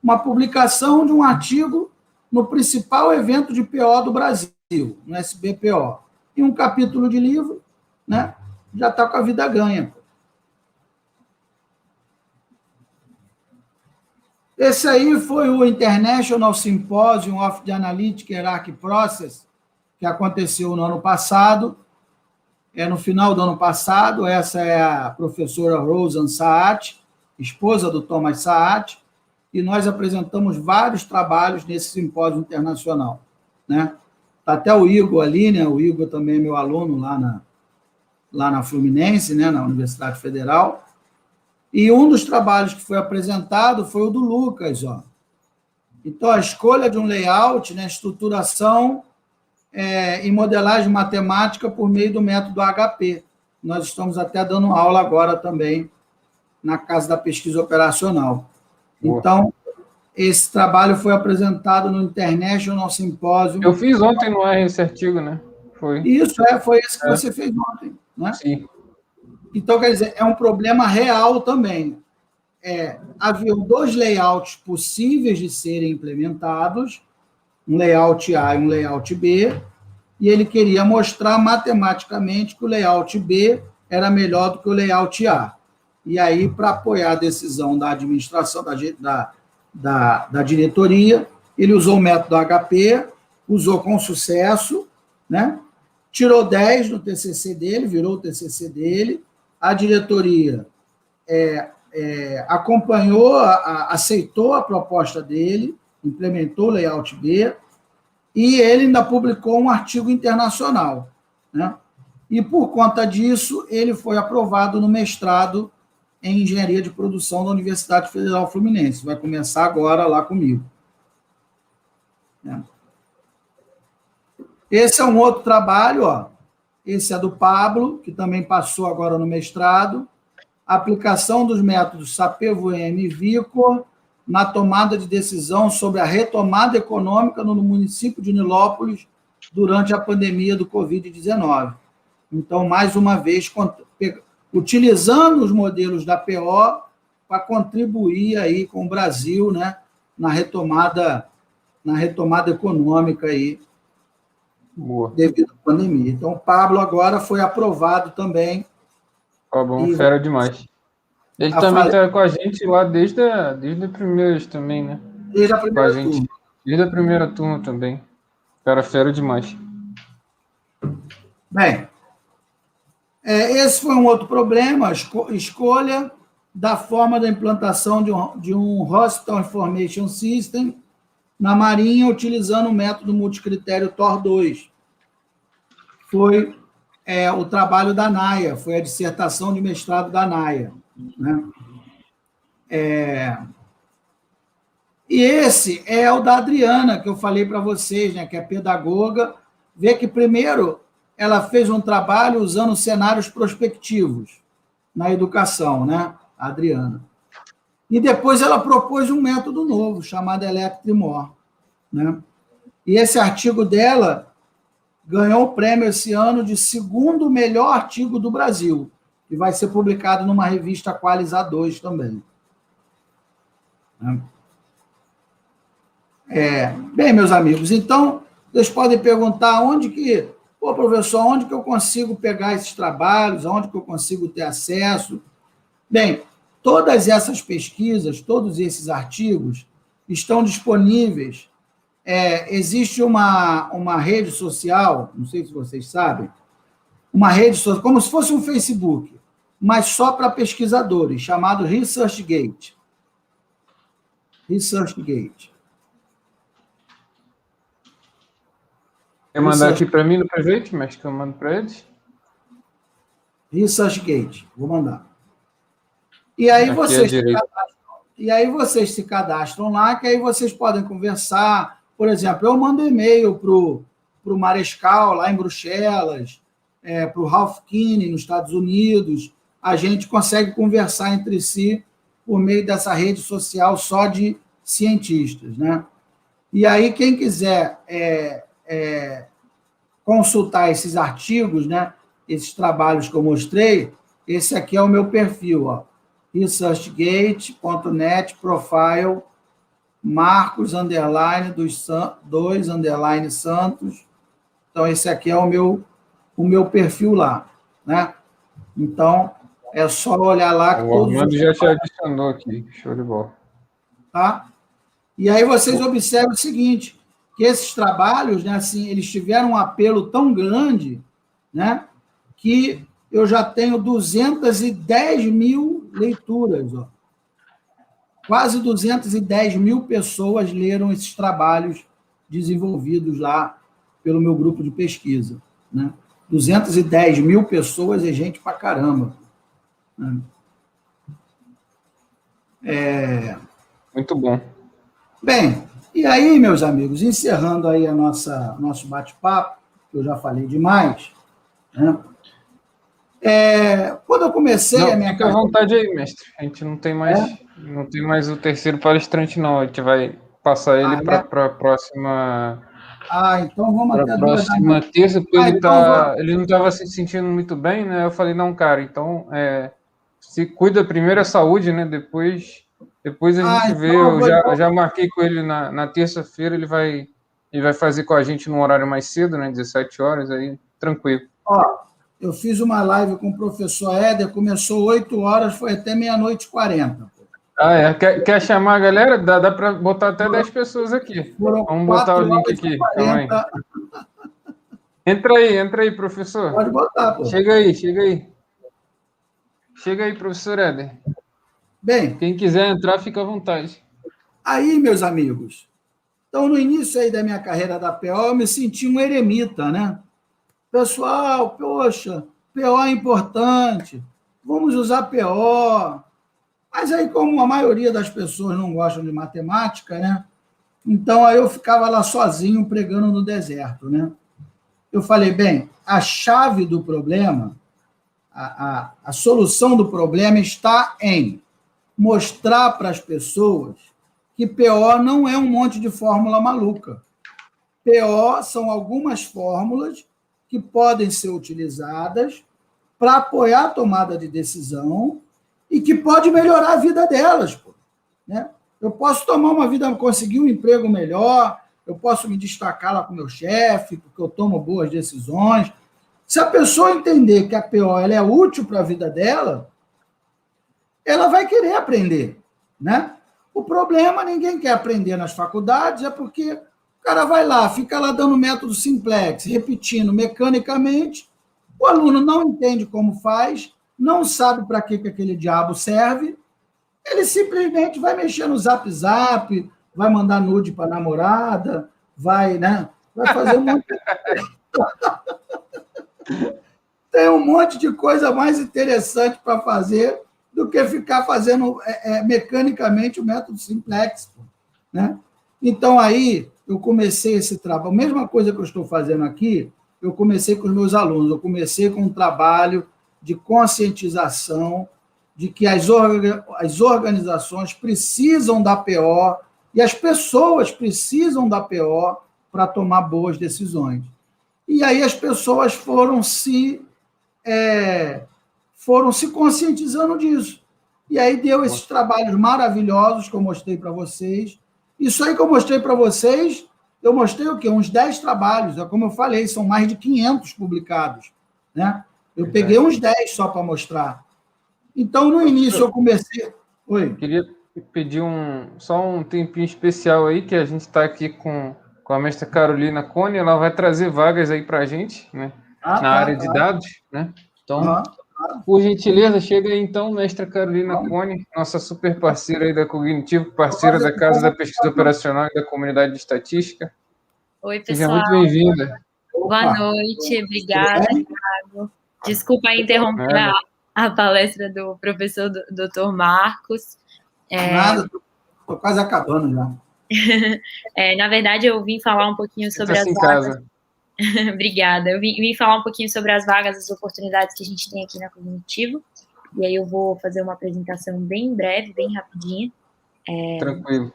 Speaker 2: Uma publicação de um artigo no principal evento de PO do Brasil, no SBPO, e um capítulo de livro, né? Já está com a vida ganha. Esse aí foi o International Symposium of the Analytic Hierarchy Process, que aconteceu no ano passado, no final do ano passado. Essa é a professora Roseanne Saat, esposa do Thomas Saat, e nós apresentamos vários trabalhos nesse simpósio internacional, né? Tá até o Igor ali, né? O Igor também é meu aluno lá na Fluminense, né? Na Universidade Federal. E um dos trabalhos que foi apresentado foi o do Lucas, ó. Então, a escolha de um layout, né, estruturação e modelagem matemática por meio do método HP. Nós estamos até dando aula agora também na Casa da Pesquisa Operacional. Boa. Então, esse trabalho foi apresentado no International Symposium.
Speaker 1: Eu fiz ontem no R esse artigo, né?
Speaker 2: Foi. Isso, foi esse que você fez ontem, né?
Speaker 1: Sim.
Speaker 2: Então, quer dizer, é um problema real também. Havia 2 layouts possíveis de serem implementados, um layout A e um layout B, e ele queria mostrar matematicamente que o layout B era melhor do que o layout A. E aí, para apoiar a decisão da administração, da diretoria, ele usou o método HP, usou com sucesso, né? Tirou 10 no TCC dele, virou o TCC dele. A diretoria acompanhou, aceitou a proposta dele, implementou o layout B, e ele ainda publicou um artigo internacional, né? E, por conta disso, ele foi aprovado no mestrado em Engenharia de Produção da Universidade Federal Fluminense. Vai começar agora lá comigo, né? Esse é um outro trabalho, ó. Esse é do Pablo, que também passou agora no mestrado. Aplicação dos métodos SAPEVM e VICOR na tomada de decisão sobre a retomada econômica no município de Nilópolis durante a pandemia do Covid-19. Então, mais uma vez, utilizando os modelos da PO para contribuir aí com o Brasil, né, na retomada econômica aí, devido à pandemia. Então, o Pablo agora foi aprovado também.
Speaker 1: Pablo, fera demais. Ele também está com a gente lá desde a primeira também, né?
Speaker 2: Desde a primeira turma.
Speaker 1: Desde a primeira turma também. Cara, fera demais.
Speaker 2: Bem, esse foi um outro problema, escolha da forma da implantação de um Hospital Information System na Marinha, utilizando o método multicritério TOR2. Foi o trabalho da NAIA, foi a dissertação de mestrado da NAIA, né? E esse é o da Adriana, que eu falei para vocês, né, que é pedagoga. Vê que, primeiro, ela fez um trabalho usando cenários prospectivos na educação, né, a Adriana. E depois ela propôs um método novo, chamado Electrimor, né? E esse artigo dela ganhou o prêmio esse ano de segundo melhor artigo do Brasil, que vai ser publicado numa revista Qualis A2 também. Bem, meus amigos, então, vocês podem perguntar professor, onde que eu consigo pegar esses trabalhos, onde que eu consigo ter acesso? Bem, todas essas pesquisas, todos esses artigos estão disponíveis. Existe uma rede social, não sei se vocês sabem, uma rede social, como se fosse um Facebook, mas só para pesquisadores, chamado ResearchGate. ResearchGate.
Speaker 1: Quer mandar aqui para mim no private, mas que eu mando para eles?
Speaker 2: ResearchGate, vou mandar. E aí vocês se cadastram lá, que aí vocês podem conversar. Por exemplo, eu mando e-mail para o Marechal, lá em Bruxelas, para o Ralph Kinney, nos Estados Unidos. A gente consegue conversar entre si por meio dessa rede social só de cientistas, né? E aí, quem quiser consultar esses artigos, né, esses trabalhos que eu mostrei, esse aqui é o meu perfil, ó, researchgate.net, profile, Marcos, _2, Santos. Então, esse aqui é o meu perfil lá, né? Então, é só olhar lá.
Speaker 1: O Armando já te adicionou aqui, show de bola.
Speaker 2: Tá? E aí vocês observam o seguinte, que esses trabalhos, né, assim, eles tiveram um apelo tão grande, né, que eu já tenho 210 mil leituras, ó. Quase 210 mil pessoas leram esses trabalhos desenvolvidos lá pelo meu grupo de pesquisa, né? 210 mil pessoas é gente pra caramba, né?
Speaker 1: Muito bom.
Speaker 2: Bem, e aí, meus amigos, encerrando aí nosso bate-papo, que eu já falei demais, né? Quando eu comecei a minha
Speaker 1: fica à vontade aí, mestre. A gente não tem mais o terceiro palestrante, não. A gente vai passar ele para a próxima.
Speaker 2: Então vamos até
Speaker 1: a próxima terça, porque ele não estava se sentindo muito bem, né? Eu falei, não, cara, então se cuida primeiro a saúde, né? Depois a gente vê. Eu já marquei com ele na terça-feira, ele vai fazer com a gente num horário mais cedo, né? 17 horas, aí tranquilo.
Speaker 2: Eu fiz uma live com o professor Éder, começou 8 horas, foi até 00:40.
Speaker 1: Quer chamar a galera? Dá para botar até 10 pessoas aqui. Vamos botar o link aqui. Entra aí, professor.
Speaker 2: Pode botar, pô.
Speaker 1: Chega aí. Chega aí, professor Éder.
Speaker 2: Bem,
Speaker 1: quem quiser entrar, fica à vontade.
Speaker 2: Aí, meus amigos, então, no início aí da minha carreira da PO, eu me senti um eremita, né? Pessoal, poxa, PO é importante, vamos usar PO. Mas aí, como a maioria das pessoas não gostam de matemática, né? Então, aí eu ficava lá sozinho, pregando no deserto, né? Eu falei, bem, a chave do problema, a solução do problema está em mostrar para as pessoas que PO não é um monte de fórmula maluca. PO são algumas fórmulas que podem ser utilizadas para apoiar a tomada de decisão e que pode melhorar a vida delas, pô, né? Eu posso conseguir um emprego melhor, eu posso me destacar lá com o meu chefe, porque eu tomo boas decisões. Se a pessoa entender que a PO ela é útil para a vida dela, ela vai querer aprender, né? O problema, ninguém quer aprender nas faculdades, é porque o cara vai lá, fica lá dando método simplex, repetindo mecanicamente, o aluno não entende como faz, não sabe para que aquele diabo serve, ele simplesmente vai mexer no Zap, vai mandar nude para a namorada, vai fazer um monte de tem um monte de coisa mais interessante para fazer do que ficar fazendo mecanicamente o método simplex, né? Então, aí, eu comecei esse trabalho. A mesma coisa que eu estou fazendo aqui, eu comecei com os meus alunos, eu comecei com um trabalho de conscientização de que as organizações precisam da PO e as pessoas precisam da PO para tomar boas decisões. E aí as pessoas foram se conscientizando disso. E aí deu esses trabalhos maravilhosos que eu mostrei para vocês. Isso aí que eu mostrei para vocês, eu mostrei o quê? Uns 10 trabalhos. Como eu falei, são mais de 500 publicados, né? Eu peguei uns 10 só para mostrar. Então, no início, eu comecei... Oi?
Speaker 1: Queria pedir só um tempinho especial aí, que a gente está aqui com a mestra Carolina Cone, ela vai trazer vagas aí para a gente, né? Na área de dados, né? Então, por gentileza, chega aí então, mestra Carolina Cone, nossa super parceira aí da Cognitivo, parceira da Casa da Pesquisa Operacional e da Comunidade de Estatística.
Speaker 3: Oi, pessoal.
Speaker 1: Seja muito bem-vinda.
Speaker 3: Boa noite, obrigada, Thiago. Desculpa interromper a palestra do professor Dr. Marcos.
Speaker 2: Nada, estou quase acabando já.
Speaker 3: Na verdade, eu vim falar um pouquinho sobre as vagas. Obrigada. Eu vim falar um pouquinho sobre as vagas, as oportunidades que a gente tem aqui na Cognitivo. E aí eu vou fazer uma apresentação bem breve, bem rapidinha.
Speaker 1: Tranquilo.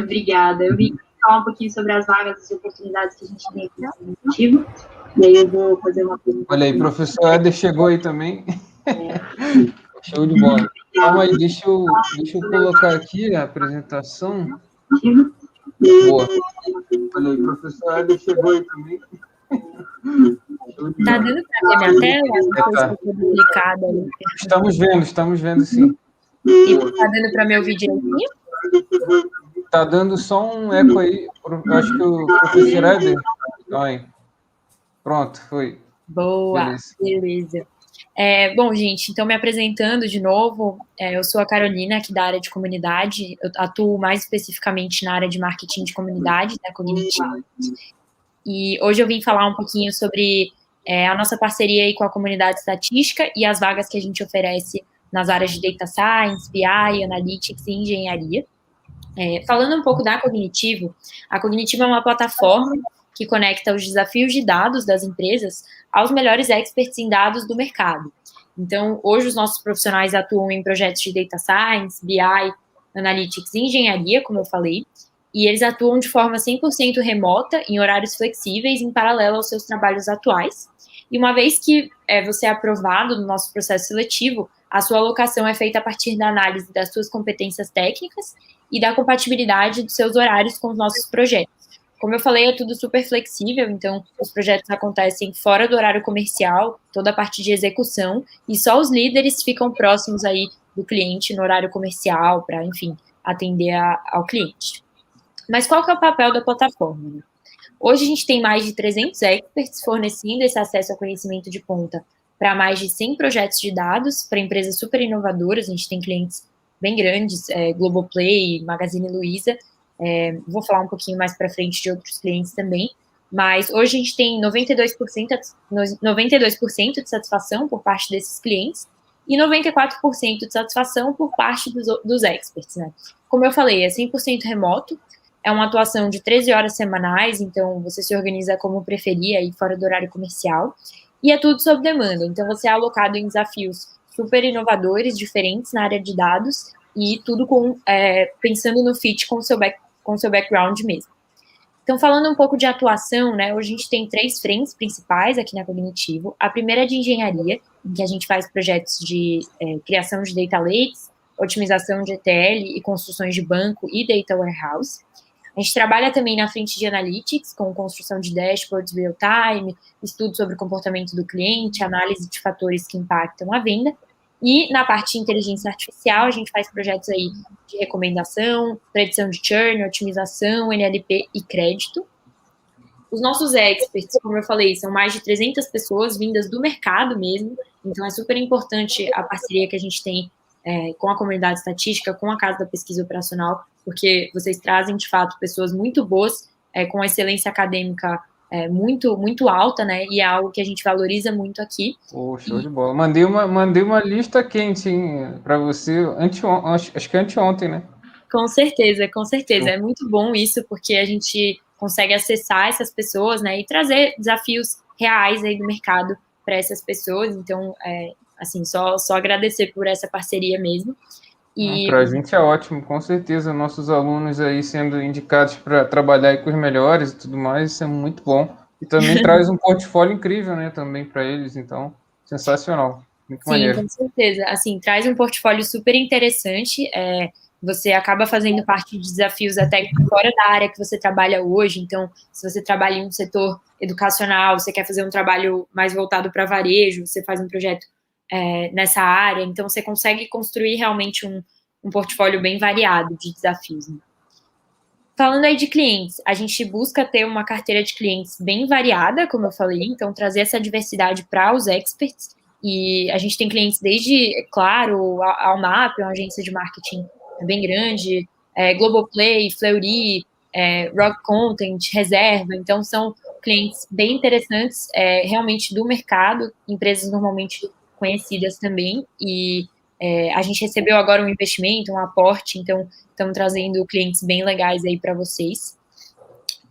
Speaker 3: Obrigada. Eu vim falar um pouquinho sobre as vagas, as oportunidades que a gente tem aqui na Cognitivo. E aí eu vou fazer uma apresentação.
Speaker 1: Olha aí, professor Éder chegou aí também. Show de bola. Calma aí, deixa eu colocar aqui a apresentação. Boa. Olha aí, professor Éder chegou aí também.
Speaker 3: Tá dando para ver minha tela? Publicada ali.
Speaker 1: Estamos vendo sim.
Speaker 3: E tá dando para me ouvir direitinho?
Speaker 1: Tá dando só um eco aí. Eu acho que o professor Éder... Aí. Pronto, foi.
Speaker 3: Boa, beleza. Bom, gente, então me apresentando de novo, eu sou a Carolina, aqui da área de comunidade, eu atuo mais especificamente na área de marketing de comunidade, da Cognitivo, e hoje eu vim falar um pouquinho sobre a nossa parceria aí com a comunidade estatística e as vagas que a gente oferece nas áreas de Data Science, BI, Analytics e Engenharia. Falando um pouco da Cognitivo, a Cognitivo é uma plataforma que conecta os desafios de dados das empresas aos melhores experts em dados do mercado. Então, hoje os nossos profissionais atuam em projetos de Data Science, BI, Analytics e Engenharia, como eu falei, e eles atuam de forma 100% remota, em horários flexíveis, em paralelo aos seus trabalhos atuais. E uma vez que você é aprovado no nosso processo seletivo, a sua alocação é feita a partir da análise das suas competências técnicas e da compatibilidade dos seus horários com os nossos projetos. Como eu falei, é tudo super flexível, então os projetos acontecem fora do horário comercial, toda a parte de execução, e só os líderes ficam próximos aí do cliente no horário comercial para, enfim, atender ao cliente. Mas qual que é o papel da plataforma, né? Hoje a gente tem mais de 300 experts fornecendo esse acesso ao conhecimento de ponta para mais de 100 projetos de dados, para empresas super inovadoras, a gente tem clientes bem grandes, Globoplay, Magazine Luiza. Vou falar um pouquinho mais para frente de outros clientes também, mas hoje a gente tem 92% de satisfação por parte desses clientes e 94% de satisfação por parte dos experts, né? Como eu falei, é 100% remoto, é uma atuação de 13 horas semanais, então você se organiza como preferir aí fora do horário comercial, e é tudo sob demanda, então você é alocado em desafios super inovadores, diferentes na área de dados, e tudo pensando no fit com o seu background mesmo. Então, falando um pouco de atuação, né, hoje a gente tem 3 frentes principais aqui na Cognitivo. A primeira é de engenharia, em que a gente faz projetos de criação de data lakes, otimização de ETL e construções de banco e data warehouse. A gente trabalha também na frente de analytics, com construção de dashboards real-time, estudo sobre o comportamento do cliente, análise de fatores que impactam a venda. E na parte de inteligência artificial, a gente faz projetos aí de recomendação, predição de churn, otimização, NLP e crédito. Os nossos experts, como eu falei, são mais de 300 pessoas vindas do mercado mesmo, então é super importante a parceria que a gente tem com a comunidade estatística, com a Casa da Pesquisa Operacional, porque vocês trazem, de fato, pessoas muito boas, com excelência acadêmica muito, muito alta, né? E é algo que a gente valoriza muito aqui.
Speaker 1: Show de bola. Mandei uma lista quente para você, acho que anteontem, né?
Speaker 3: Com certeza, com certeza. É muito bom isso, porque a gente consegue acessar essas pessoas, né? E trazer desafios reais aí do mercado para essas pessoas. Então, assim, só agradecer por essa parceria mesmo.
Speaker 1: Para a gente é ótimo, com certeza. Nossos alunos aí sendo indicados para trabalhar aí com os melhores e tudo mais, isso é muito bom. E também traz um portfólio incrível, né, também para eles. Então, sensacional. Muito maneiro.
Speaker 3: Sim, com certeza. Assim, traz um portfólio super interessante. Você acaba fazendo parte de desafios até fora da área que você trabalha hoje. Então, se você trabalha em um setor educacional, você quer fazer um trabalho mais voltado para varejo, você faz um projeto nessa área. Então, você consegue construir realmente um portfólio bem variado de desafios. Né? Falando aí de clientes, a gente busca ter uma carteira de clientes bem variada, como eu falei. Então, trazer essa diversidade para os experts. E a gente tem clientes desde, claro, a Almap, uma agência de marketing bem grande, Globoplay, Fleury, Rock Content, Reserva. Então, são clientes bem interessantes, realmente do mercado, empresas normalmente conhecidas também. E a gente recebeu agora um investimento, um aporte, então estamos trazendo clientes bem legais aí para vocês.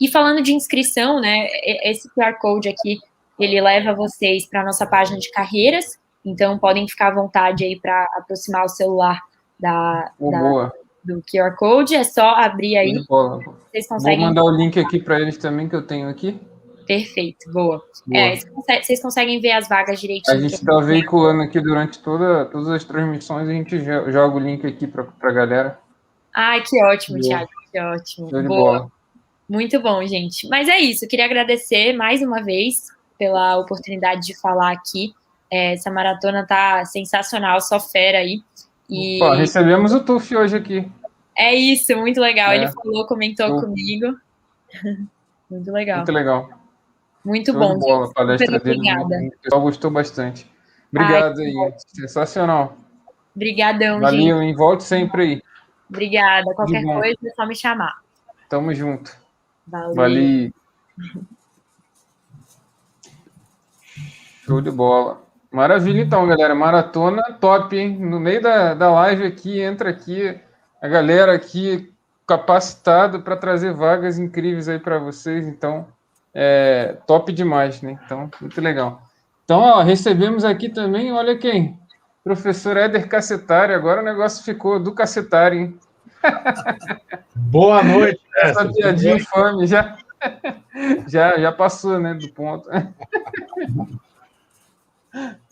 Speaker 3: E falando de inscrição, né, esse QR Code aqui, ele leva vocês para a nossa página de carreiras, então podem ficar à vontade aí para aproximar o celular do QR Code, é só abrir aí.
Speaker 1: Vocês conseguem... Vou mandar o link aqui para eles também, que eu tenho aqui.
Speaker 3: Perfeito, boa. Vocês conseguem ver as vagas direitinho.
Speaker 1: A gente está veiculando aqui durante todas as transmissões, a gente joga o link aqui para a galera.
Speaker 3: Ai, que ótimo, Thiago, que ótimo.
Speaker 1: Show de bola.
Speaker 3: Muito bom, gente. Mas é isso, eu queria agradecer mais uma vez pela oportunidade de falar aqui. Essa maratona tá sensacional, só fera aí. E...
Speaker 1: Opa, recebemos o Tuf hoje aqui.
Speaker 3: É isso, muito legal. Ele comentou comigo. Muito legal.
Speaker 1: Muito legal.
Speaker 3: Muito bom,
Speaker 1: gente. A palestra dele, o pessoal gostou bastante. Obrigado aí, sensacional.
Speaker 3: Obrigadão, gente.
Speaker 1: Valeu, hein? Volte sempre aí.
Speaker 3: Obrigada. Qualquer coisa é só me chamar.
Speaker 1: Tamo junto.
Speaker 3: Valeu.
Speaker 1: Show de bola. Maravilha, então, galera. Maratona top, hein? No meio da live aqui, entra aqui a galera aqui capacitada para trazer vagas incríveis aí para vocês. Então, top demais, né? Então, muito legal. Então, ó, recebemos aqui também, olha quem? Professor Éder Cacetari. Agora o negócio ficou do Cacetari, hein?
Speaker 4: Boa noite.
Speaker 1: Essa piadinha infame já passou, né, do ponto.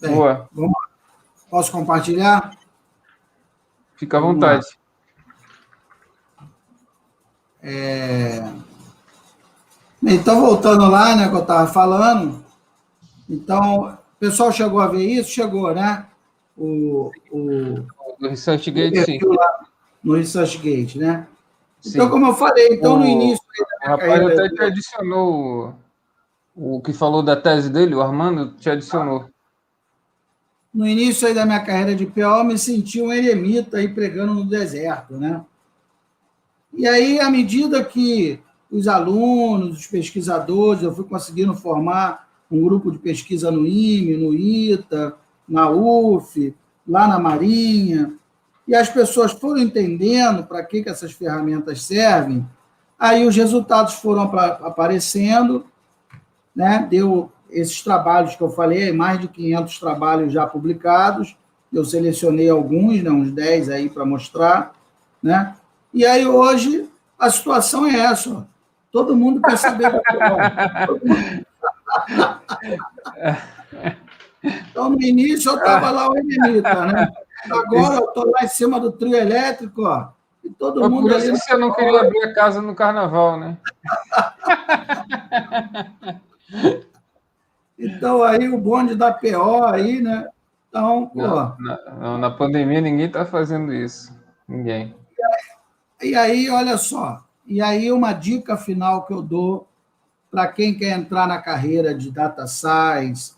Speaker 2: Bem,
Speaker 1: boa.
Speaker 2: Posso compartilhar?
Speaker 1: Fica à vontade.
Speaker 2: Então, voltando lá, né, que eu estava falando, então, o pessoal chegou a ver isso? Chegou, né?
Speaker 1: No ResearchGate, sim.
Speaker 2: No ResearchGate, né? Então, como eu falei, então no início...
Speaker 1: O rapaz até te adicionou, o que falou da tese dele, o Armando, te adicionou.
Speaker 2: No início aí da minha carreira de PO, eu me senti um eremita aí pregando no deserto, né? E aí, à medida que os alunos, os pesquisadores, eu fui conseguindo formar um grupo de pesquisa no IME, no ITA, na UF, lá na Marinha, e as pessoas foram entendendo para que essas ferramentas servem, aí os resultados foram aparecendo, né? Deu esses trabalhos que eu falei, mais de 500 trabalhos já publicados, eu selecionei alguns, né, uns 10 aí para mostrar, né? E aí hoje a situação é essa, ó. Todo mundo quer saber do Então, no início, eu estava lá o eremita, né? Agora eu estou lá em cima do trio elétrico, ó, e todo mundo...
Speaker 1: Por isso que você não queria abrir a casa no carnaval, né?
Speaker 2: Então, aí o bonde da PO aí, né? Então, pô...
Speaker 1: Na pandemia, ninguém está fazendo isso. Ninguém.
Speaker 2: E aí, olha só, e aí uma dica final que eu dou para quem quer entrar na carreira de data science,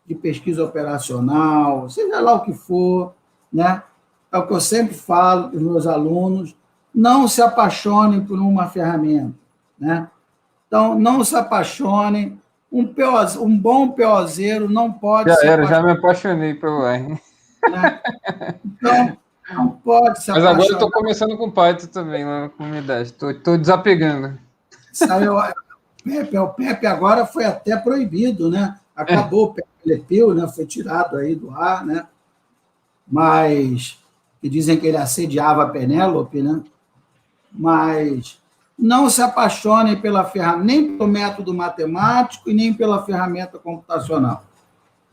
Speaker 2: de pesquisa operacional, seja lá o que for, né? É o que eu sempre falo para os meus alunos, não se apaixonem por uma ferramenta, né? Então, não se apaixonem, um bom POzeiro não pode
Speaker 1: já me apaixonei pelo R.
Speaker 2: Né? Então, não pode se apaixonar.
Speaker 1: Mas agora eu estou começando com Python também lá na comunidade, estou desapegando.
Speaker 2: O PEP agora foi até proibido, né? Acabou o PEP, né? Foi tirado aí do ar, né? Mas que dizem que ele assediava a Penélope, né? Mas não se apaixonem pela ferramenta, nem pelo método matemático e nem pela ferramenta computacional.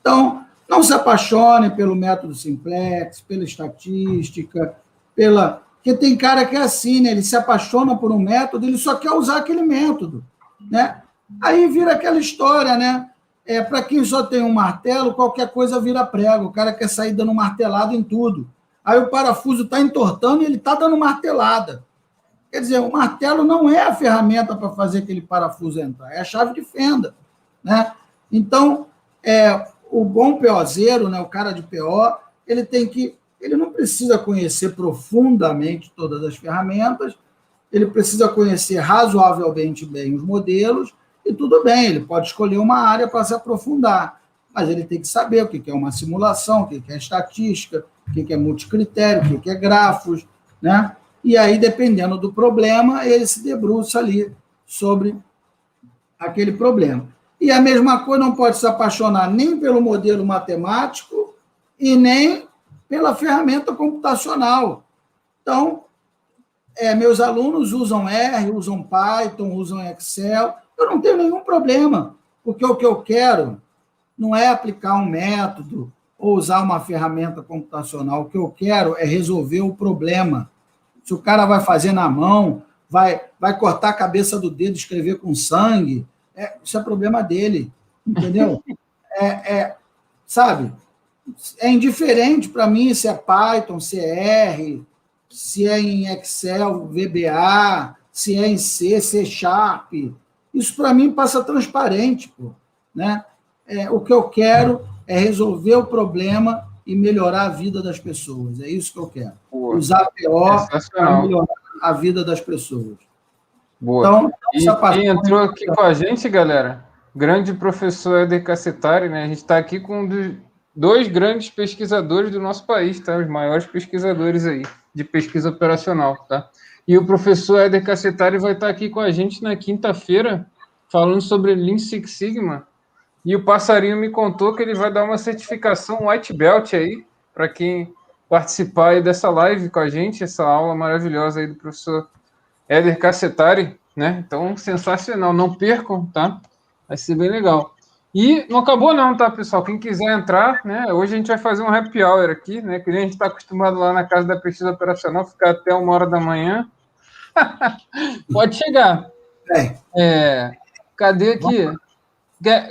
Speaker 2: Então, não se apaixonem pelo método simplex, pela estatística, porque tem cara que é assim, né? Ele se apaixona por um método, ele só quer usar aquele método, né? Aí vira aquela história, né? Para quem só tem um martelo, qualquer coisa vira prego. O cara quer sair dando martelada em tudo. Aí o parafuso está entortando e ele está dando martelada. Quer dizer, o martelo não é a ferramenta para fazer aquele parafuso entrar, é a chave de fenda, né? Então, o bom POzeiro, né, o cara de PO, ele não precisa conhecer profundamente todas as ferramentas, ele precisa conhecer razoavelmente bem os modelos, e tudo bem, ele pode escolher uma área para se aprofundar, mas ele tem que saber o que é uma simulação, o que é estatística, o que é multicritério, o que é grafos, né? E aí, dependendo do problema, ele se debruça ali sobre aquele problema. E a mesma coisa, não pode se apaixonar nem pelo modelo matemático e nem pela ferramenta computacional. Então, meus alunos usam R, usam Python, usam Excel, eu não tenho nenhum problema, porque o que eu quero não é aplicar um método ou usar uma ferramenta computacional, o que eu quero é resolver o problema. Se o cara vai fazer na mão, vai cortar a cabeça do dedo, escrever com sangue, isso é problema dele, entendeu? Sabe? É indiferente para mim se é Python, se é R, se é em Excel, VBA, se é em C, C#. Isso para mim passa transparente, pô, né? O que eu quero é resolver o problema e melhorar a vida das pessoas. É isso que eu quero.
Speaker 1: Boa.
Speaker 2: Usar a PO para melhorar a vida das pessoas.
Speaker 1: Boa. Então, quem entrou aqui com a gente, galera, grande professor Éder Cassetari, né? A gente está aqui com dois grandes pesquisadores do nosso país, tá? Os maiores pesquisadores aí de pesquisa operacional, tá? E o professor Éder Cassetari vai estar aqui com a gente na quinta-feira, falando sobre Lean Six Sigma. E o Passarinho me contou que ele vai dar uma certificação White Belt aí, para quem participar aí dessa live com a gente, essa aula maravilhosa aí do professor Éder Cassetari, né? Então, sensacional. Não percam, tá? Vai ser bem legal. E não acabou não, tá, pessoal? Quem quiser entrar, né? Hoje a gente vai fazer um happy hour aqui, né? Que nem a gente está acostumado lá na Casa da Pesquisa Operacional, ficar até 1h da manhã. Pode chegar. Cadê aqui?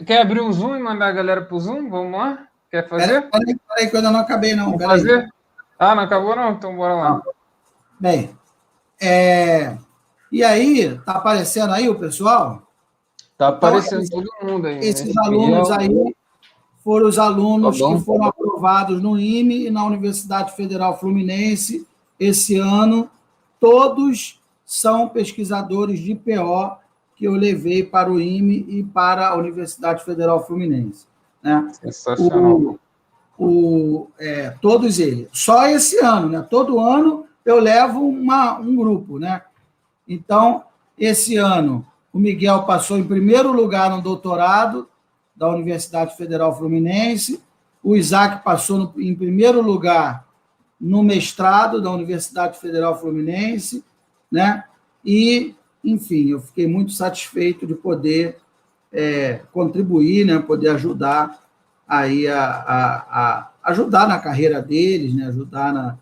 Speaker 1: Quer abrir um Zoom e mandar a galera para o Zoom? Vamos lá? Quer fazer?
Speaker 2: Peraí, que eu ainda não acabei, não.
Speaker 1: Vamos fazer? Ah, não acabou, não? Então bora lá. Não.
Speaker 2: Bem, e aí, tá aparecendo aí o pessoal?
Speaker 1: Tá aparecendo então, todo mundo aí.
Speaker 2: Esses alunos aí foram os alunos que foram aprovados no IME e na Universidade Federal Fluminense esse ano. Todos são pesquisadores de PO que eu levei para o IME e para a Universidade Federal Fluminense. Né?
Speaker 1: Sensacional.
Speaker 2: Todos eles. Só esse ano, né? Todo ano eu levo um grupo, né? Então, esse ano, o Miguel passou em primeiro lugar no doutorado da Universidade Federal Fluminense, o Isaac passou em primeiro lugar no mestrado da Universidade Federal Fluminense, né? E, enfim, eu fiquei muito satisfeito de poder contribuir, né? Poder ajudar aí a ajudar na carreira deles, né? Ajudar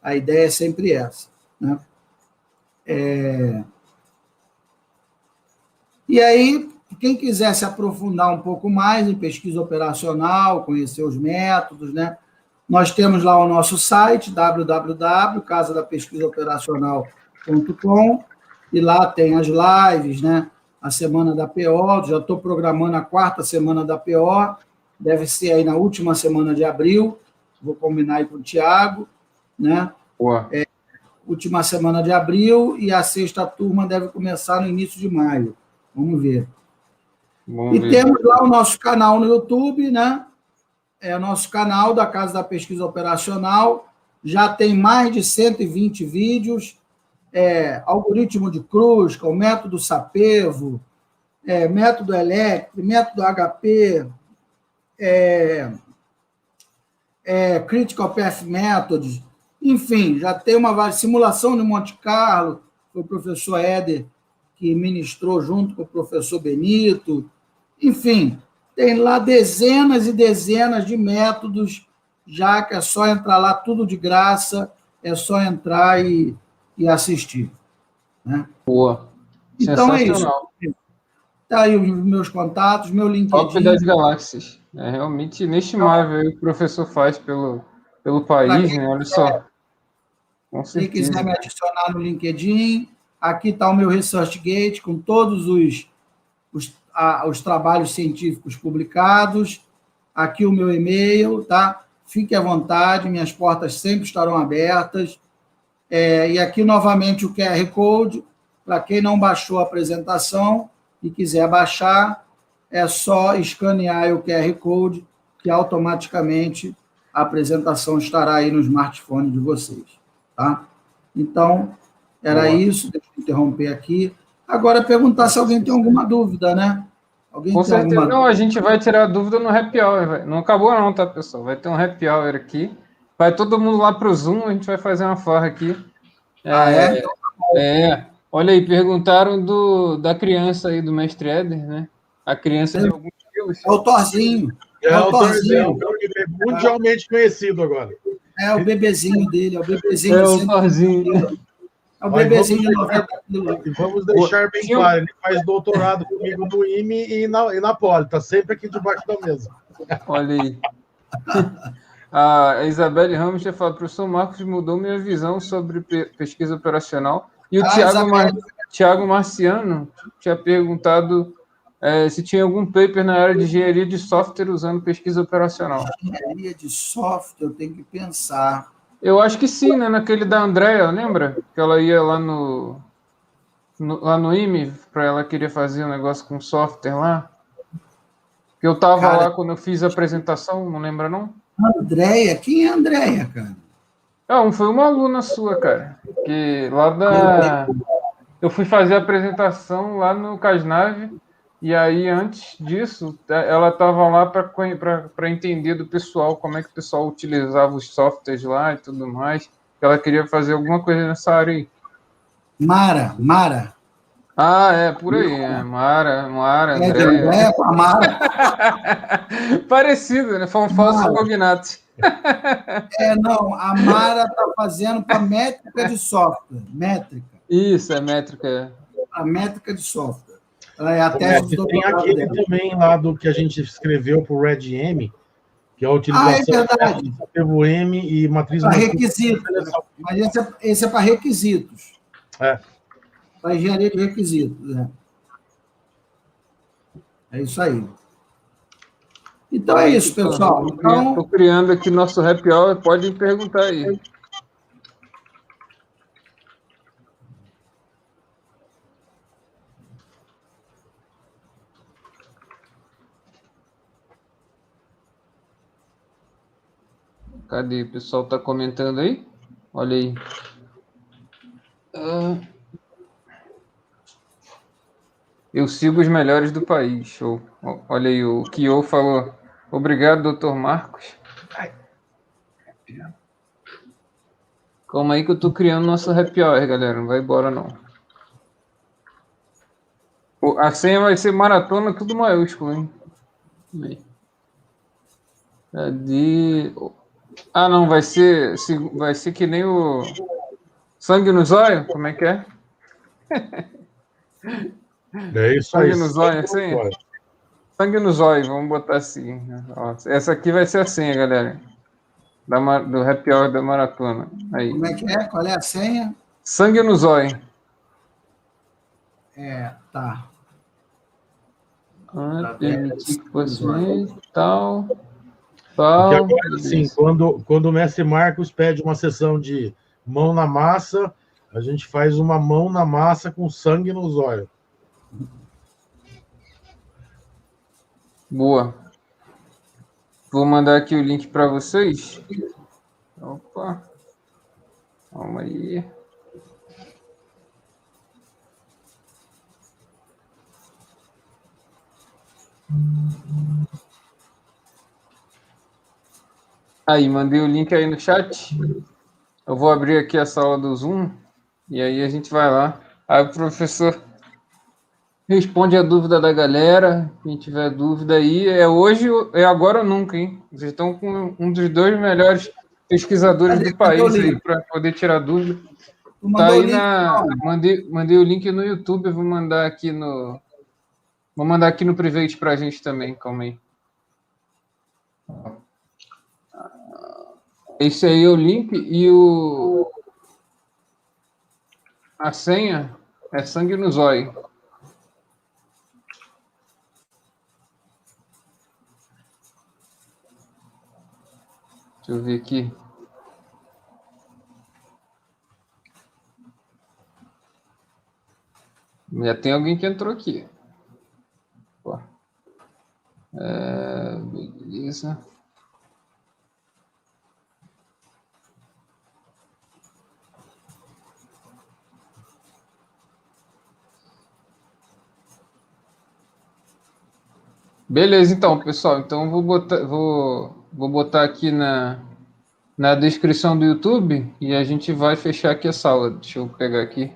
Speaker 2: a ideia é sempre essa, né? E aí, quem quiser se aprofundar um pouco mais em pesquisa operacional, conhecer os métodos, né? Nós temos lá o nosso site, www.casadapesquisaoperacional.com, e lá tem as lives, né? A semana da PO, já estou programando a 4ª semana da PO, deve ser aí na última semana de abril, vou combinar aí com o Tiago, né? Última semana de abril, e a 6ª turma deve começar no início de maio. Vamos ver. Temos lá o nosso canal no YouTube, né? O nosso canal da Casa da Pesquisa Operacional, já tem mais de 120 vídeos, algoritmo de Kruskal, método Sapevo, método elétrico, método HP, Critical Path Methods, enfim, já tem uma simulação de Monte Carlo, foi o professor Éder que ministrou junto com o professor Benito, enfim, tem lá dezenas e dezenas de métodos, já que é só entrar lá, tudo de graça, é só entrar e assistir. Né?
Speaker 1: Boa.
Speaker 2: Então é isso.
Speaker 1: Sensacional.
Speaker 2: Tá aí os meus contatos, meu
Speaker 1: Top
Speaker 2: LinkedIn.
Speaker 1: das galáxias. É realmente inestimável o que o professor faz pelo país, né? Olha só. Com
Speaker 2: Quem quiser
Speaker 1: certeza.
Speaker 2: me adicionar no LinkedIn, aqui está o meu ResearchGate com todos os trabalhos científicos publicados. Aqui o meu e-mail, tá? Fique à vontade, minhas portas sempre estarão abertas. E aqui, novamente, o QR Code. Para quem não baixou a apresentação e quiser baixar, é só escanear o QR Code, que automaticamente a apresentação estará aí no smartphone de vocês. Tá? Então, era isso. Deixa eu interromper aqui. Agora, perguntar se alguém tem alguma dúvida, né? Alguém
Speaker 1: Com
Speaker 2: tem
Speaker 1: certeza.
Speaker 2: alguma
Speaker 1: Não, a gente vai tirar dúvida no happy hour. Não acabou não, tá, pessoal? Vai ter um happy hour aqui. Vai todo mundo lá pro Zoom, a gente vai fazer uma farra aqui. Olha aí, perguntaram da criança aí, do mestre Éder, né? A criança de alguns quilos.
Speaker 2: É o Thorzinho.
Speaker 4: É o Thorzinho. É mundialmente conhecido agora.
Speaker 2: É o bebezinho dele, é o bebezinho
Speaker 1: É
Speaker 2: de
Speaker 1: o
Speaker 2: 100
Speaker 1: Thorzinho.
Speaker 2: quilos. É o bebezinho de 90 quilos.
Speaker 4: E vamos deixar bem claro, ele faz doutorado comigo no IME e na Poli, está sempre aqui debaixo da mesa.
Speaker 1: Olha aí. A Isabelle Ramos já falou, professor Marcos mudou minha visão sobre pesquisa operacional. E o Tiago Marciano tinha perguntado se tinha algum paper na área de engenharia de software usando pesquisa operacional.
Speaker 2: Engenharia de software, eu tenho que pensar.
Speaker 1: Eu acho que sim, né? Naquele da Andrea, lembra? Que ela ia lá no IME, para ela querer fazer um negócio com software lá. Que eu estava lá quando eu fiz a apresentação, não lembra, não?
Speaker 2: Andréia? Quem é Andréia, cara?
Speaker 1: Não, foi uma aluna sua, cara. Que lá eu fui fazer a apresentação lá no Casnave, e aí, antes disso, ela estava lá para entender do pessoal, como é que o pessoal utilizava os softwares lá e tudo mais. Ela queria fazer alguma coisa nessa área aí.
Speaker 2: Mara.
Speaker 1: Ah, por aí. Mara, Andréia.
Speaker 2: Com a Mara.
Speaker 1: Parecido, né? Foi um falso cognato.
Speaker 2: Não, a Mara está fazendo para métrica de software. Métrica.
Speaker 1: Isso, é métrica.
Speaker 2: A métrica de software. Ela é a tese do
Speaker 4: tem aquele dela. Também lá do que a gente escreveu para o RedM, que é a utilização do M e matriz...
Speaker 2: Para requisitos. Mas esse é para requisitos. Para engenharia de requisitos. É isso aí. Então é isso, pessoal.
Speaker 1: Estou criando aqui nosso happy hour, pode perguntar aí. Cadê? O pessoal está comentando aí? Olha aí. Eu sigo os melhores do país. Show. Olha aí, o Kio falou. Obrigado, doutor Marcos. Calma aí que eu estou criando nosso happy hour, galera. Não vai embora, não. A senha vai ser maratona, tudo maiúsculo, hein? Cadê? Ah, não, vai ser que nem o sangue no zóio? Como é que é?
Speaker 4: É isso aí.
Speaker 1: Sangue no zóio, assim? Sangue no zóio, vamos botar assim. Essa aqui vai ser a senha, galera. Do happy hour da maratona. Aí.
Speaker 2: Como é que é? Qual é a senha?
Speaker 1: Sangue no zóio.
Speaker 2: Tá.
Speaker 1: Permitir que você tal.
Speaker 4: Agora, sim, quando o mestre Marcos pede uma sessão de mão na massa, a gente faz uma mão na massa com sangue nos olhos.
Speaker 1: Boa. Vou mandar aqui o link para vocês. Opa. Calma aí. Aí, mandei o link aí no chat. Eu vou abrir aqui a sala do Zoom e aí a gente vai lá. Aí o professor responde a dúvida da galera. Quem tiver dúvida aí, é hoje, é agora ou nunca, hein? Vocês estão com um dos 2 melhores pesquisadores do país aí para poder tirar dúvida. Tá aí mandei o link no YouTube, vou mandar aqui no private pra gente também, calma aí. Esse aí é o link e a senha é sangue no zóio. Deixa eu ver aqui. Já tem alguém que entrou aqui. Beleza. Beleza, então, pessoal. Então, vou botar aqui na descrição do YouTube e a gente vai fechar aqui a sala. Deixa eu pegar aqui.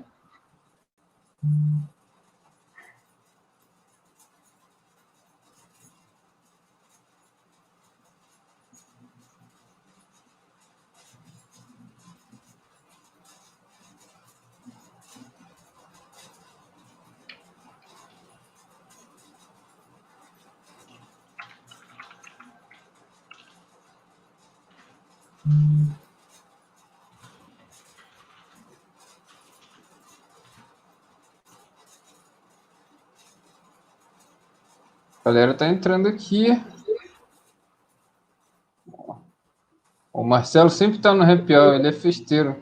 Speaker 1: A galera tá entrando aqui. O Marcelo sempre tá no happy hour, ele é festeiro.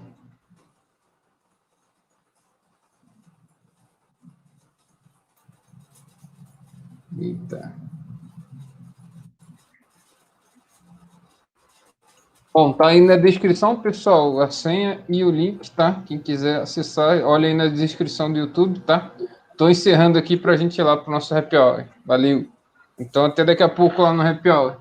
Speaker 1: Eita. Bom, tá aí na descrição, pessoal, a senha e o link, tá? Quem quiser acessar, olha aí na descrição do YouTube, tá? Tô encerrando aqui pra gente ir lá pro nosso happy hour. Valeu. Então, até daqui a pouco lá no happy hour.